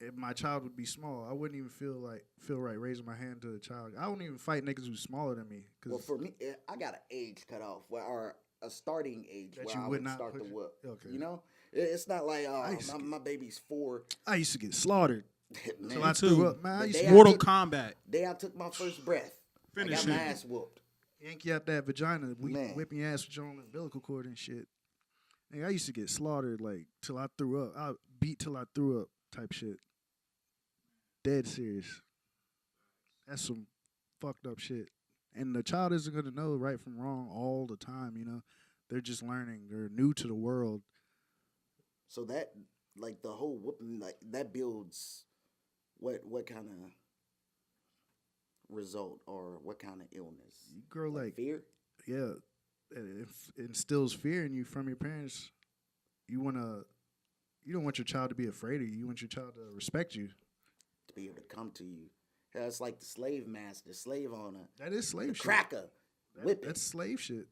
If my child would be small, I wouldn't even feel right raising my hand to a child. I wouldn't even fight niggas who's smaller than me. well, for me, I got an age cut off, or a starting age That where you I would would not start to put whoop. okay. You know, it's not like used to my baby's 4. I used to get slaughtered Man, till I too. threw up. Man, I The used day to I Mortal took- Kombat. Day I took my first breath, Finish I got my it. ass whooped. yank you out that vagina, Man. whipping your ass with your own umbilical cord and shit. Nigga, I used to get slaughtered like till I threw up. I beat till I threw up type shit. Dead serious. That's some fucked up shit. And the child isn't gonna know right from wrong all the time, you know. They're just learning. They're new to the world. So that, like the whole whooping, like that builds what kind of result or what kind of illness? You grow like fear. yeah, it instills fear in you from your parents. You don't want your child to be afraid of you. You want your child to respect you. To be able to come to you. Yeah, it's like the slave master, slave owner, That is slave the shit. cracker, whipping. That's slave shit.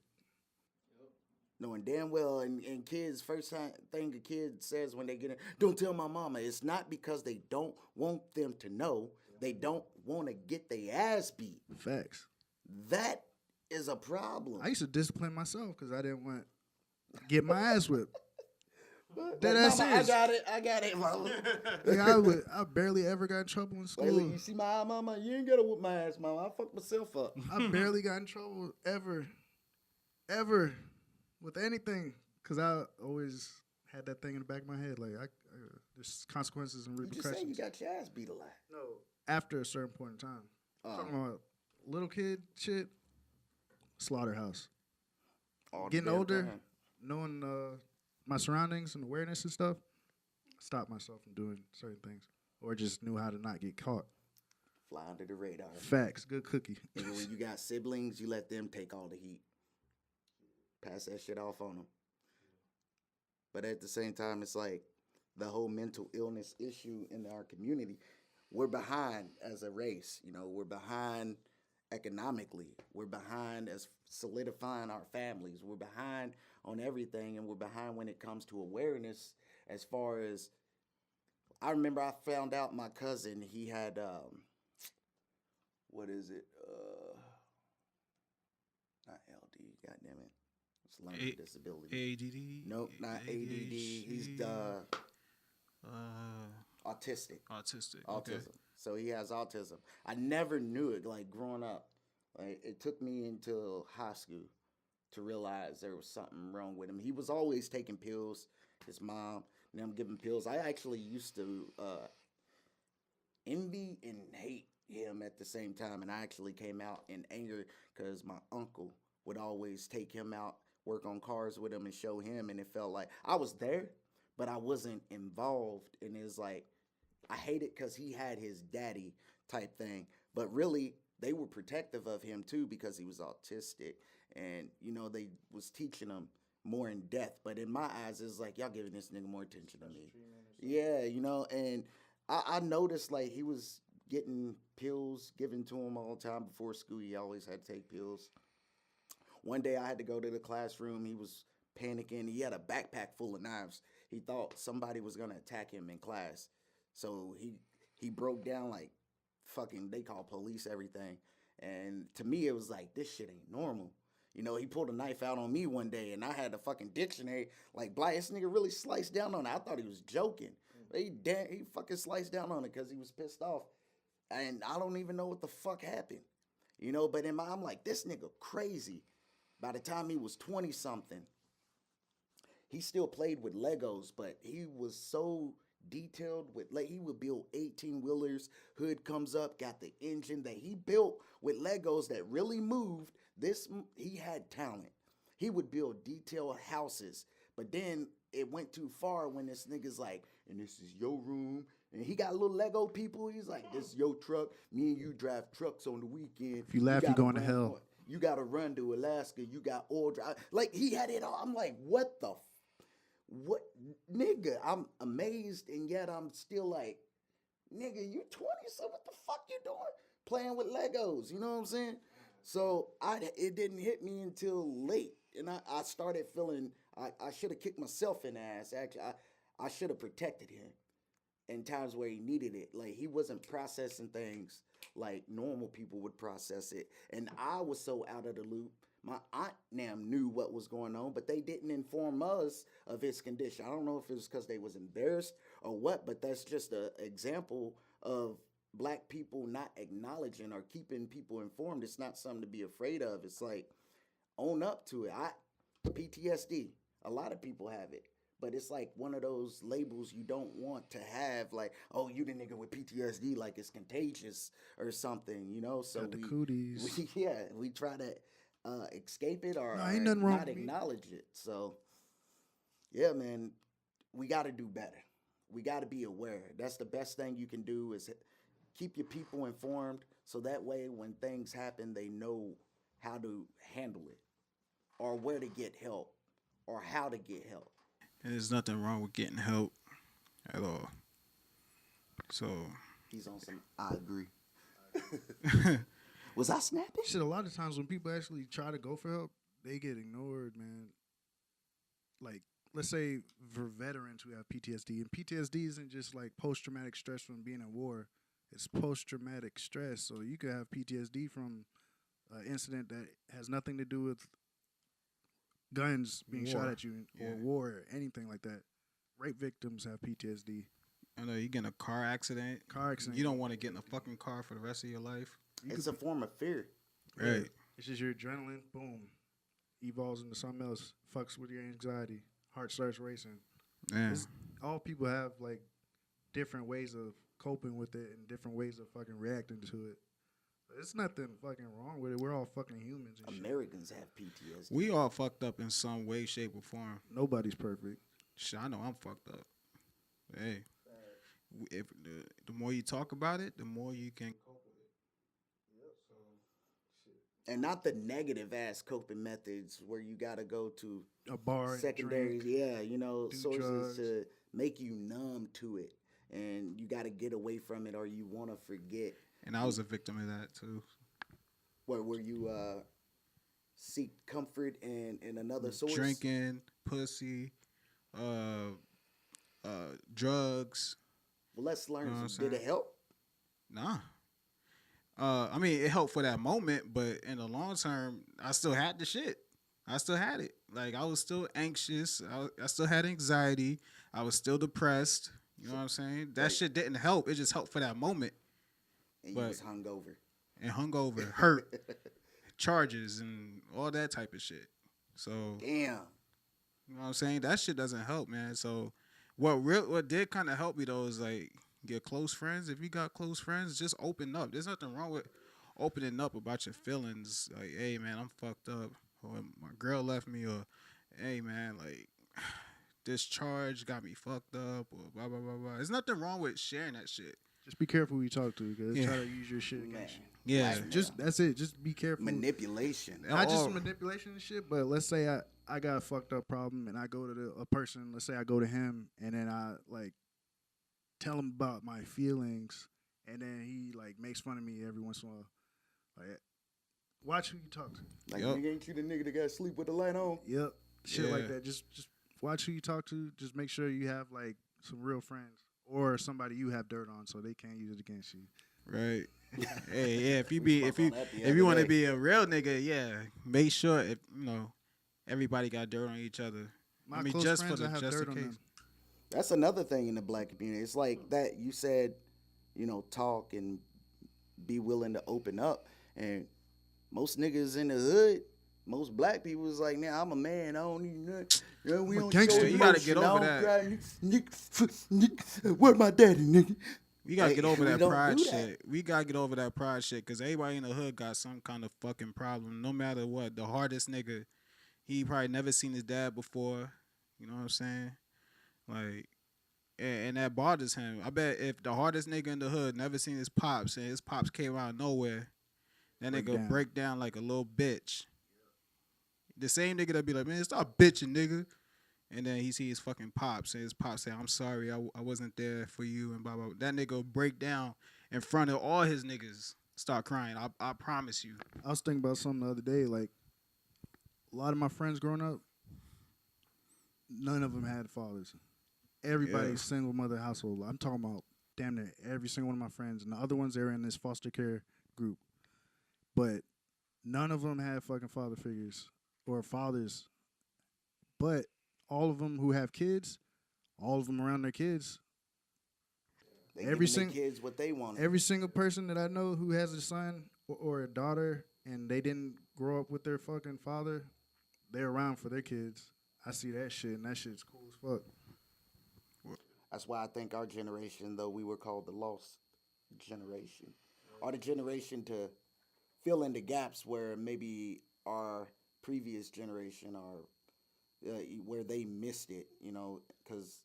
Knowing damn well, and kids, first thing a kid says when they get in, don't tell my mama. It's not because they don't want them to know. They don't want to get their ass beat. Facts. That is a problem. I used to discipline myself because I didn't want to get my ass whipped. But, Dead mama, ass serious. I got it, mama. Like, I barely ever got in trouble in Like, school. look, you see my mama? You ain't gotta whoop my ass, mama. I fucked myself up. I barely got in trouble ever with anything because I always had that thing in the back of my head. Like, there's consequences and You just say you repercussions. got your ass beat a lot. No, after a certain point in time. Oh. Talking about little kid shit, slaughterhouse. All the Getting damn older, time. knowing my surroundings and awareness and stuff, stopped myself from doing certain things, or just knew how to not get caught. Fly under the radar. Facts, good cookie. Nigga, when you got siblings, you let them take all the heat. Pass that shit off on them. But at the same time, it's like the whole mental illness issue in our community. We're behind as a race. You know, we're behind economically. We're behind as solidifying our families. We're behind on everything, and we're behind when it comes to awareness as far as I remember I found out my cousin, he had, what is it? Not LD, goddammit. It's learning disability. ADD? Nope, not ADD. He's autistic. Autistic. Autism. Okay. So he has autism. I never knew it, like, growing up. Like, it took me until high school to realize there was something wrong with him. He was always taking pills. His mom and them giving pills. I actually used to envy and hate him at the same time. And I actually came out in anger because my uncle would always take him out, work on cars with him and show him. And it felt like I was there, but I wasn't involved. And it was like, I hate it because he had his daddy type thing. But really, they were protective of him too because he was autistic. And, you know, they was teaching him more in depth. But in my eyes, it's like, y'all giving this nigga more attention than me. Yeah, you know, and I noticed, like, he was getting pills given to him all the time before school. He always had to take pills. One day I had to go to the classroom. He was panicking. He had a backpack full of knives. He thought somebody was going to attack him in class. So he broke down like fucking, they call police everything. And to me, it was like, this shit ain't normal. You know, he pulled a knife out on me one day, and I had a fucking dictionary. Like, this nigga really sliced down on it. I thought he was joking. He fucking sliced down on it because he was pissed off. And I don't even know what the fuck happened. You know, but I'm like, this nigga crazy. By the time he was 20-something, he still played with Legos, but he was so detailed with, like, he would build 18-wheelers, hood comes up, got the engine that he built with Legos that really moved. He had talent. He would build detailed houses, but then it went too far when this nigga's like, and this is your room, and he got little Lego people. He's like, this is your truck. Me and you drive trucks on the weekend. If you laugh, you going to hell. You got to run to Alaska. You got oil drive. Like, he had it all. I'm like, what nigga? I'm amazed, and yet I'm still like, nigga, you 20, so what the fuck you doing? Playing with Legos, you know what I'm saying? So it didn't hit me until late, and I started feeling I should have kicked myself in the ass. Actually, I should have protected him in times where he needed it. Like, he wasn't processing things like normal people would process it, and I was so out of the loop. My aunt knew what was going on, but they didn't inform us of his condition. I don't know if it was because they was embarrassed or what, but that's just an example of Black people not acknowledging or keeping people informed. It's not something to be afraid of. It's like, own up to it. PTSD, a lot of people have it, but it's like one of those labels you don't want to have, like, oh, you the nigga with PTSD, like it's contagious or something, you know? So got the cooties. we try to escape it or ain't nothing wrong not with me. acknowledge it. So, yeah, man, we got to do better. We got to be aware. That's the best thing you can do is keep your people informed so that way when things happen, they know how to handle it or where to get help or how to get help. And there's nothing wrong with getting help at all. So He's on some, I agree. Was I snapping? Shit, a lot of times when people actually try to go for help, they get ignored, man. Like, let's say for veterans who have PTSD, and PTSD isn't just like post-traumatic stress from being in war. It's post-traumatic stress. So you could have PTSD from an incident that has nothing to do with guns being shot at you or war or anything like that. Rape victims have PTSD. I know you get in a car accident. You don't want to get in a fucking car for the rest of your life. It's a form of fear. Right. It's just your adrenaline, boom, evolves into something else, fucks with your anxiety, heart starts racing. Yeah. All people have, like, different ways of coping with it and different ways of fucking reacting to it. There's nothing fucking wrong with it. We're all fucking humans and Americans have PTSD. We all fucked up in some way, shape, or form. Nobody's perfect. Shit, I know I'm fucked up. Hey, if the more you talk about it, the more you can cope with it. And not the negative ass coping methods where you got to go to A bar, secondaries, you know, do sources drugs. to make you numb to it. And you got to get away from it or you want to forget. And I was a victim of that too. Where you seek comfort in another source? Drinking, pussy, drugs, Well, let's learn. You know what I'm Did it saying? help? Nah. I mean, it helped for that moment, but in the long term, I still had the shit. I still had it. Like, I was still anxious. I still had anxiety. I was still depressed. You know what I'm saying? That Right. shit didn't help. It just helped for that moment. And you But- was hungover. And hungover, hurt, charges, and all that type of shit. So, Damn. you know what I'm saying? That shit doesn't help, man. So, what did kind of help me, though, is, like, get close friends. If you got close friends, just open up. There's nothing wrong with opening up about your feelings. Like, hey, man, I'm fucked up. Or my girl left me. Or, hey, man, like, this charge got me fucked up. Or blah, blah, blah, blah. There's nothing wrong with sharing that shit. Just be careful who you talk to, because Yeah. try to use your shit Man. against you. Yeah. Blackmail. Just that's it. Just be careful. Manipulation. Not just All- manipulation and shit, but let's say I got a fucked up problem and I go to a person. Let's say I go to him and then I like tell him about my feelings, and then he like makes fun of me every once in a while. Like, watch who you talk to. Like, Yup. nigga, ain't you the nigga that got to sleep with the light on? Yep, shit Yeah. like that. Just watch who you talk to. Just make sure you have like some real friends or somebody you have dirt on, so they can't use it against you. Right. Hey, yeah. If you spoke on that the if you other want to day. be a real nigga, yeah, make sure if everybody got dirt on each other. My I mean, close just friends, for the I have just dirt in on case. them. That's another thing in the black community. It's like that you said, talk and be willing to open up. And most niggas in the hood, most black people is like, nah, I'm a man. I don't need nothing. Yeah, we I'm a don't gangster. show You gotta emotion. get I over don't that. cry. Nigga, where my daddy, nigga? We gotta Hey, get over we that don't pride do that. shit. We gotta get over that pride shit, cause everybody in the hood got some kind of fucking problem. No matter what, the hardest nigga, he probably never seen his dad before. You know what I'm saying? Like, and that bothers him. I bet if the hardest nigga in the hood never seen his pops and his pops came out of nowhere, that Break nigga down. break down like a little bitch. The same nigga that be like, man, stop bitching, nigga. And then he see his fucking pops, and his pops say, I'm sorry, I wasn't there for you, and blah, blah, blah. That nigga will break down in front of all his niggas, start crying. I promise you. I was thinking about something the other day. Like, a lot of my friends growing up, none of them had fathers. Everybody's Yeah. single mother household. I'm talking about damn near every single one of my friends. And the other ones, they were in this foster care group. But none of them had fucking father figures or fathers. But all of them who have kids, all of them around their kids, They Every giving sing- their kids what they want. every single person that I know who has a son or a daughter and they didn't grow up with their fucking father, they're around for their kids. I see that shit, and that shit's cool as fuck. That's why I think our generation, though we were called the lost generation, or the generation to fill in the gaps where maybe our previous generation or where they missed it, because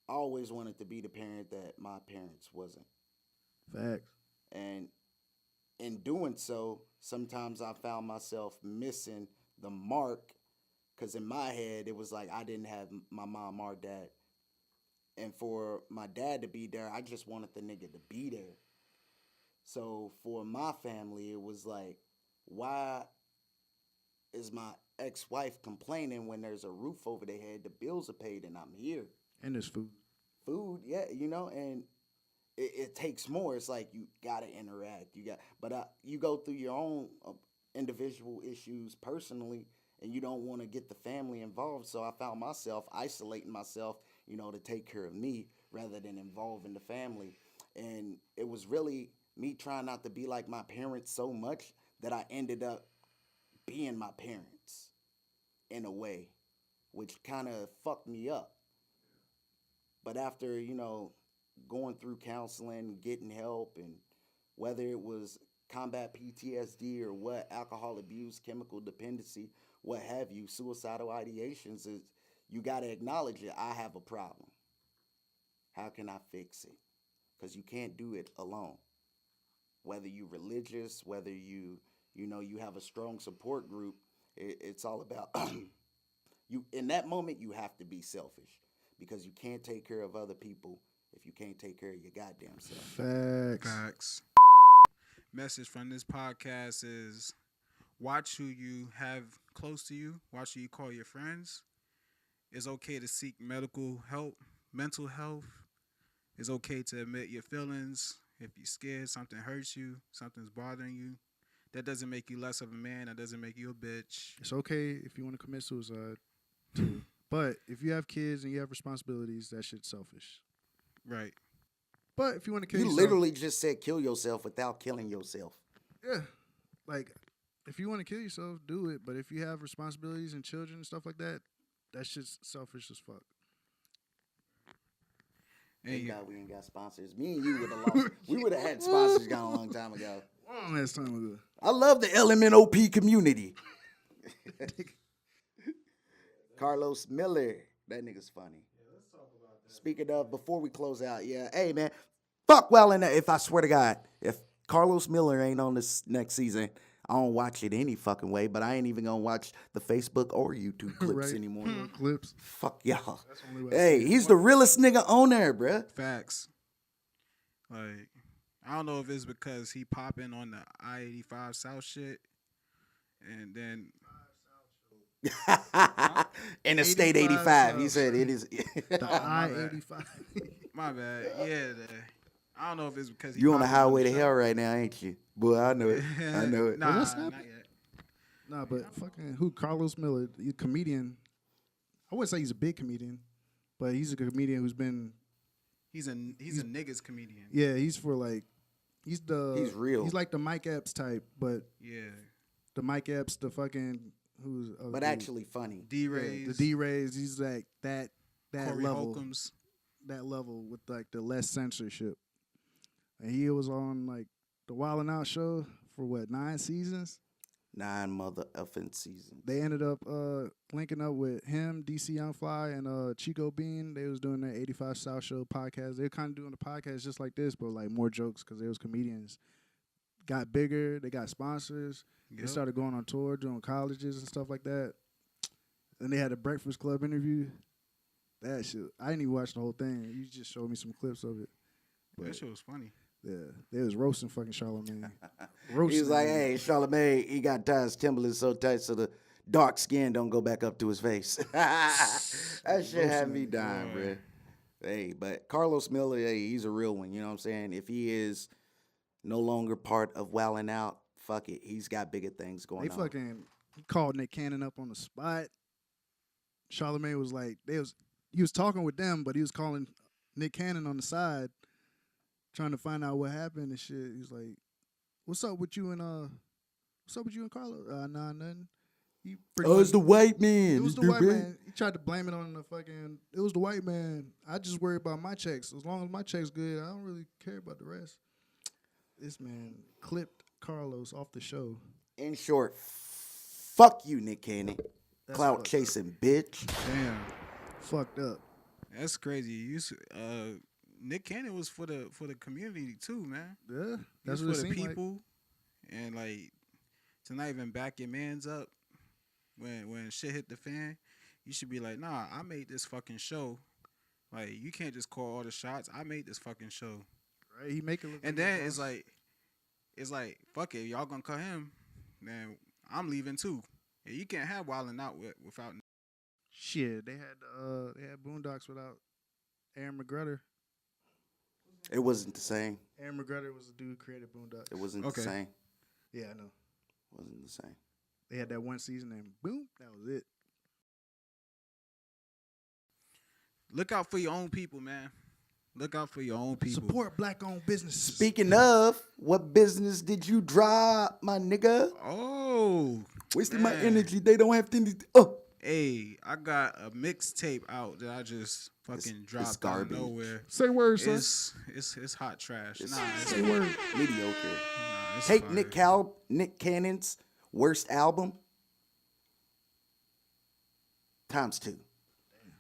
I always wanted to be the parent that my parents wasn't. Facts. And in doing so, sometimes I found myself missing the mark because in my head, it was like I didn't have my mom or dad. And for my dad to be there, I just wanted the nigga to be there. So for my family, it was like, why is my ex-wife complaining when there's a roof over their head, the bills are paid, and I'm here? And there's food. Food, yeah, and it takes more. It's like you gotta interact. But you go through your own individual issues personally, and you don't want to get the family involved. So I found myself isolating myself, to take care of me rather than involving the family. And it was really me trying not to be like my parents so much that I ended up being my parents in a way, which kind of fucked me up. But after, going through counseling, getting help, and whether it was combat PTSD or what, alcohol abuse, chemical dependency, what have you, suicidal ideations, is you got to acknowledge it. I have a problem. How can I fix it? Because you can't do it alone. Whether you're religious, whether you have a strong support group, it's all about you. In that moment, you have to be selfish because you can't take care of other people if you can't take care of your goddamn self. Facts. Facts. Message from this podcast is watch who you have close to you. Watch who you call your friends. It's okay to seek medical help, mental health. It's okay to admit your feelings. If you're scared, something hurts you, something's bothering you. That doesn't make you less of a man. That doesn't make you a bitch. It's okay if you want to commit suicide, too. But if you have kids and you have responsibilities, that shit's selfish. Right. But if you want to kill You yourself, literally just said kill yourself without killing yourself. yeah, like if you want to kill yourself, do it. But if you have responsibilities and children and stuff like that, that shit's selfish as fuck. Thank God we ain't got sponsors. Me and you would have lost. We would have had sponsors gone a long time ago. Long ass time ago. I love the LMNOP community. Carlos Miller. That nigga's funny. Speaking of, before we close out, hey, man, fuck well in that. If I swear to God, if Carlos Miller ain't on this next season, I don't watch it any fucking way, but I ain't even going to watch the Facebook or YouTube clips anymore. Clips. Fuck y'all. That's the only way I Hey, see it. he's the realest nigga on there, bruh. Facts. Like, I don't know if it's because he popping on the I-85 South shit, and then Interstate 85. He said it is. The I-85. my bad. Yeah, I don't know if it's because he You on the popping highway the to show. hell right now, ain't you? Boy, I know it. I know it. Nah, What's not happening? yet. Nah, but fucking who? Carlos Miller, he's a comedian. I wouldn't say he's a big comedian, but he's a comedian who's been. He's a niggas comedian. Yeah, he's for like. He's real. He's like the Mike Epps type, but Yeah. the Mike Epps, the fucking who's. But actually funny. D-Rays. the D-Rays. He's like that Corey level. Holcomb's. That level with like the less censorship. And he was on like the Wild 'N Out show for what, 9 seasons? 9 mother effing seasons. They ended up linking up with him, DC Young Fly, and Chico Bean. They was doing their 85 South Show podcast. They were kind of doing the podcast just like this, but like more jokes because they was comedians. Got bigger. They got sponsors. They Yep. started going on tour, doing colleges and stuff like that. Then they had a Breakfast Club interview. That shit, I didn't even watch the whole thing. You just showed me some clips of it. That shit was funny. Yeah, they was roasting fucking Charlamagne. He was like, hey, Charlamagne, he got ties Timberland so tight so the dark skin don't go back up to his face. That shit had me dying, bro. Hey, but Carlos Miller, hey, he's a real one. You know what I'm saying? If he is no longer part of Wildin' Out, fuck it. He's got bigger things going They on. fucking he called Nick Cannon up on the spot. Charlamagne was like, he was talking with them, but he was calling Nick Cannon on the side, trying to find out what happened and shit. He was like, "What's up with you and Carlos?" Nah, nothing. He pretty Oh, it's much- the white man. It was the white man. He tried to blame it on the fucking. It was the white man. I just worry about my checks. As long as my check's good, I don't really care about the rest. This man clipped Carlos off the show. In short, fuck you, Nick Cannon. That's Clout fucked chasing bitch. Damn, fucked up. That's crazy. Nick Cannon was for the community too, man. Yeah, That's that's what it for the seemed like. people, and like to not even back your man's up when shit hit the fan. You should be like, nah, I made this fucking show. Like you can't just call all the shots. I made this fucking show. Right? He make it look. And like then a it's boss. like, fuck it, y'all gonna cut him, then I'm leaving too. Yeah, you can't have Wildin' Out without. Shit, they had Boondocks without Aaron McGruder. It wasn't the same. Aaron McGruder was the dude who created Boondocks. It wasn't Okay. the same. Yeah, I know. It wasn't the same. They had that one season and boom, that was it. Look out for your own people, man. Look out for your own people. Support black-owned businesses. Speaking of, what business did you drop, my nigga? Oh, Wasting my man. energy. They don't have to. Hey, I got a mixtape out that I just fucking dropped out of garbage. nowhere. Say words, son. It's hot trash. It's Nah, it's, Say word. mediocre. nah, it's Take fire. Nick Cannon's worst album ×2.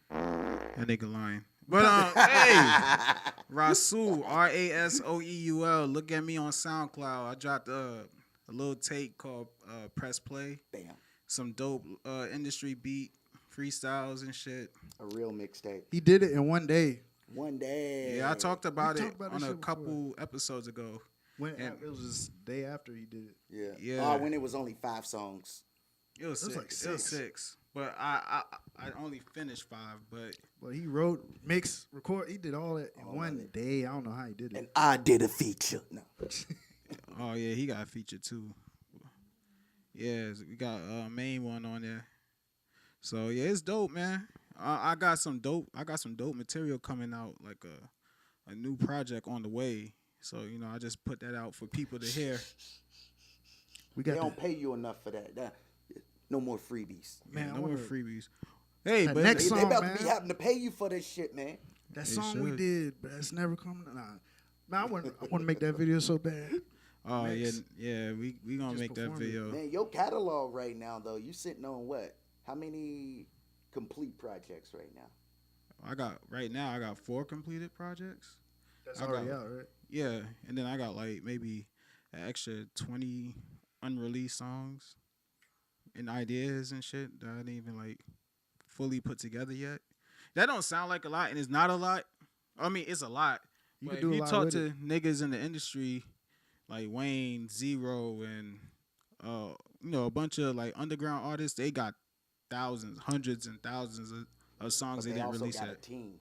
That nigga lying. But hey, Rasul, RASOEUL. Look at me on SoundCloud. I dropped a little tape called Press Play. Bam. Some dope industry beat freestyles and shit. A real mixtape. He did it in one day. One day. Yeah, I talked about We it talked about on this a shit before. couple episodes ago. When And- it was just day after he did it. Yeah. Yeah. Oh, when it was only 5 songs. It was was six. like It was 6. 6. But I only finished 5. But Well, he wrote, mix, record. He did all that in one day. I don't know how he did it. And I did a feature. No. oh yeah, he got featured too. Yeah, we got main one on there. So yeah, it's dope, man. I got some dope material coming out, like a new project on the way. So I just put that out for people to hear. We They got don't pay you enough for that. No more freebies. man. No I more wanna- freebies. Hey, That but next They song, about man. to be having to pay you for this shit, man. That They song we should. did, but it's never coming. Nah, man, I want to make that video so bad. oh Next. yeah, we gonna Just make that perform it. video. Man, your catalog right now, though, you sitting on what? How many complete projects right now? I got 4 completed projects. That's I already got- out, right? Yeah, and then I got like maybe an extra 20 unreleased songs and ideas and shit that I didn't even like fully put together yet. That don't sound like a lot, and it's not a lot. I mean, it's a lot. You But can do if a you lot talk with to it. niggas in the industry like Wayne, Zero, and a bunch of like underground artists, they got thousands, hundreds, and thousands of songs But they they didn't also release got yet. a team.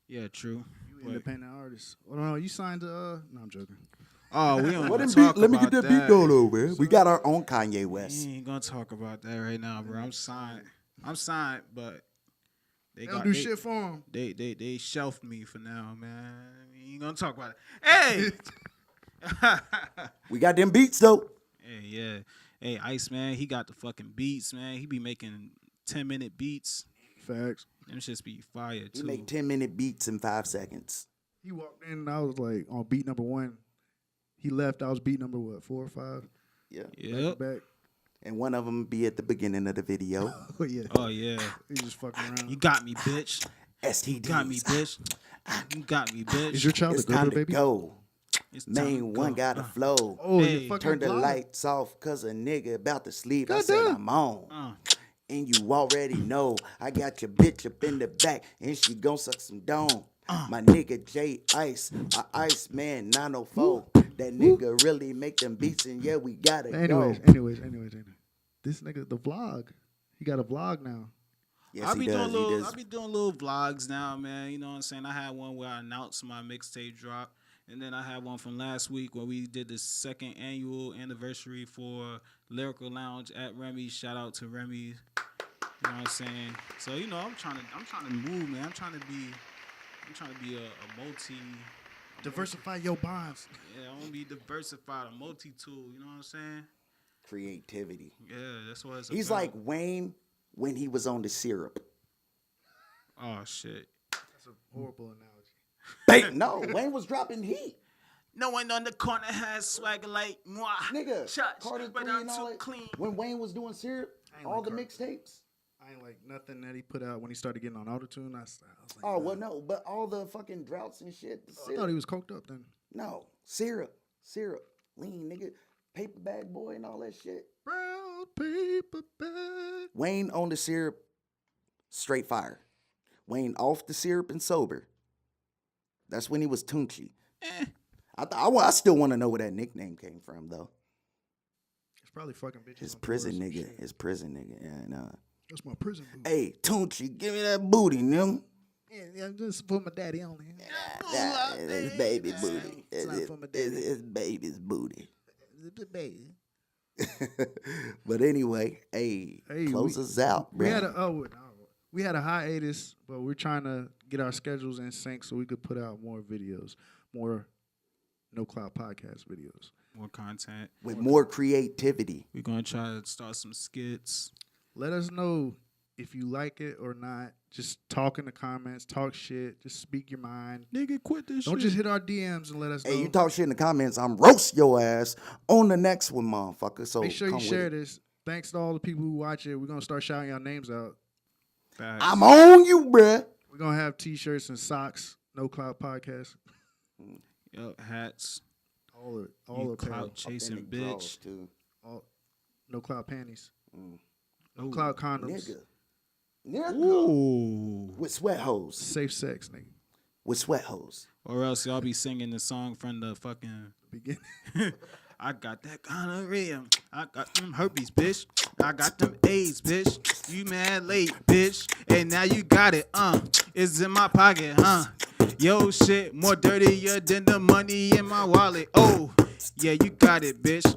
Yeah, true. You But- independent artist. Well, no, you signed to. No, I'm joking. Oh, we don't What wanna them talk beat? Let me about get that beat going over, man. We got our own Kanye West. We ain't gonna talk about that right now, bro. I'm signed, but They don't do shit for him. They shelved me for now, man. We ain't gonna talk about it. Hey, We got them beats though. hey, yeah, hey, Ice man, he got the fucking beats, man. He be making 10-minute beats. Facts. Them shits be fire He too. make 10-minute beats in 5 seconds. He walked in and I was like on beat number 1. He left. I was beat number what, 4 or 5? Yeah. Yep. Back. And one of them be at the beginning of the video. Oh yeah. Oh yeah. He just fucking around. You got me, bitch. STDs. Got me, bitch. You got me, bitch. Is your child It's a girl, time to baby? go. It's time to Main one go. got a flow. Oh, Hey, you fucking Turn the vlog. lights off cause a nigga about to sleep. I said Goddamn. I'm on. Uh, And you already know I got your bitch up in the back and she gon' suck some dome. My nigga J Ice, Ice Man 904. That nigga really make them beats and yeah, we gotta Anyways. go. This nigga, the vlog. He got a vlog now. Yes, I he be does. doing He little, does. I be doing little vlogs now, man. You know what I'm saying? I had one where I announced my mixtape drop, and then I had one from last week where we did the 2nd annual anniversary for Lyrical Lounge at REMY'S. Shout out to REMY'S. You know what I'm saying? So I'm trying to move, man. I'm trying to be a multi. Diversify your bonds. Yeah, I want to be diversified, a multi-tool. You know what I'm saying? Creativity. Yeah, that's what it's He's about. like Wayne when he was on the syrup. Oh shit. That's a horrible analogy. Bang! No, Wayne was dropping heat. No one on the corner has swagger like moi. Nigga, Shut, Carter but 3 I'm and all too that. clean. When Wayne was doing syrup, I ain't all like the Carter. mixtapes. I ain't like nothing that he put out when he started getting on autotune. I was like, Oh, well, no, but all the fucking droughts and shit. The I syrup. thought he was coked up then. No, syrup, lean, nigga, paper bag boy and all that shit. Brown paper bag. Wayne on the syrup, straight fire. Wayne off the syrup and sober. That's when he was Tunchi. I still want to know where that nickname came from, though. It's probably fucking bitches. His on prison tour or some nigga. shit. His prison nigga. Yeah, That's my prison booty. Hey, Tunchi, give me that booty, nigga. Yeah, just for my daddy only. Nah, it's baby booty. It's not for my daddy. It's baby's booty. The baby. But anyway, hey, close us out, We bro. had we had a hiatus, but we're trying to get our schedules in sync so we could put out more videos, more No Clout Podcast videos. More content. With more creativity. We're gonna try to start some skits. Let us know if you like it or not. Just talk in the comments, talk shit, just speak your mind. Nigga, quit this Don't shit. just hit our DMs and let us know. Hey, you talk shit in the comments, I'm roast your ass on the next one, motherfucker. So Make sure you come with share it. this. Thanks to all the people who watch it. We're gonna start shouting our names out. Facts. I'm on you, bruh. We're gonna have t-shirts and socks. No Clout Podcast. Yup, hats. All You the apparel. clout chasing Authentic draws, bitch. too. All, No Clout panties. No Ooh. Clout condoms. Nigga. Ooh. With sweat hose. Safe sex, nigga. With sweat hose. Or else y'all be singing the song from the fucking Begin. I got that gonorrhea. I got them herpes, bitch. I got them AIDS, bitch. You mad late, bitch. And now you got it, It's in my pocket, Yo, shit, more dirtier than the money in my wallet. Oh, yeah, you got it, bitch.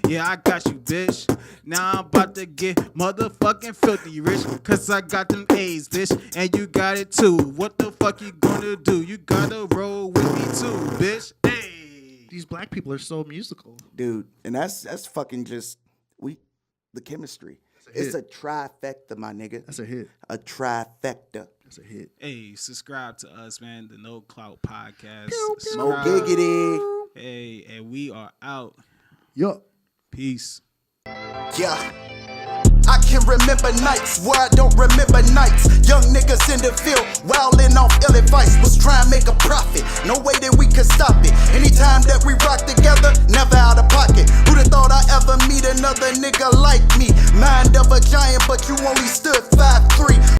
Yeah, I got you, bitch. Now I'm about to get motherfucking filthy rich. Cause I got them A's, bitch. And you got it too. What the fuck you gonna do? You gotta roll with me too, bitch. Hey. These black people are so musical. Dude, and that's fucking just, the chemistry. It's a trifecta, my nigga. That's a hit. A trifecta. That's a hit. Hey, subscribe to us, man. The No Clout Podcast. Mo giggity. Hey, and we are out. Yup. Peace. Yeah. I can remember nights where I don't remember nights. Young niggas in the field, wildin' off ill advice. Was trying to make a profit, no way that we could stop it. Anytime that we rock together, never out of pocket. Who'da thought I ever meet another nigga like me? Mind of a giant, but you only stood 5'3".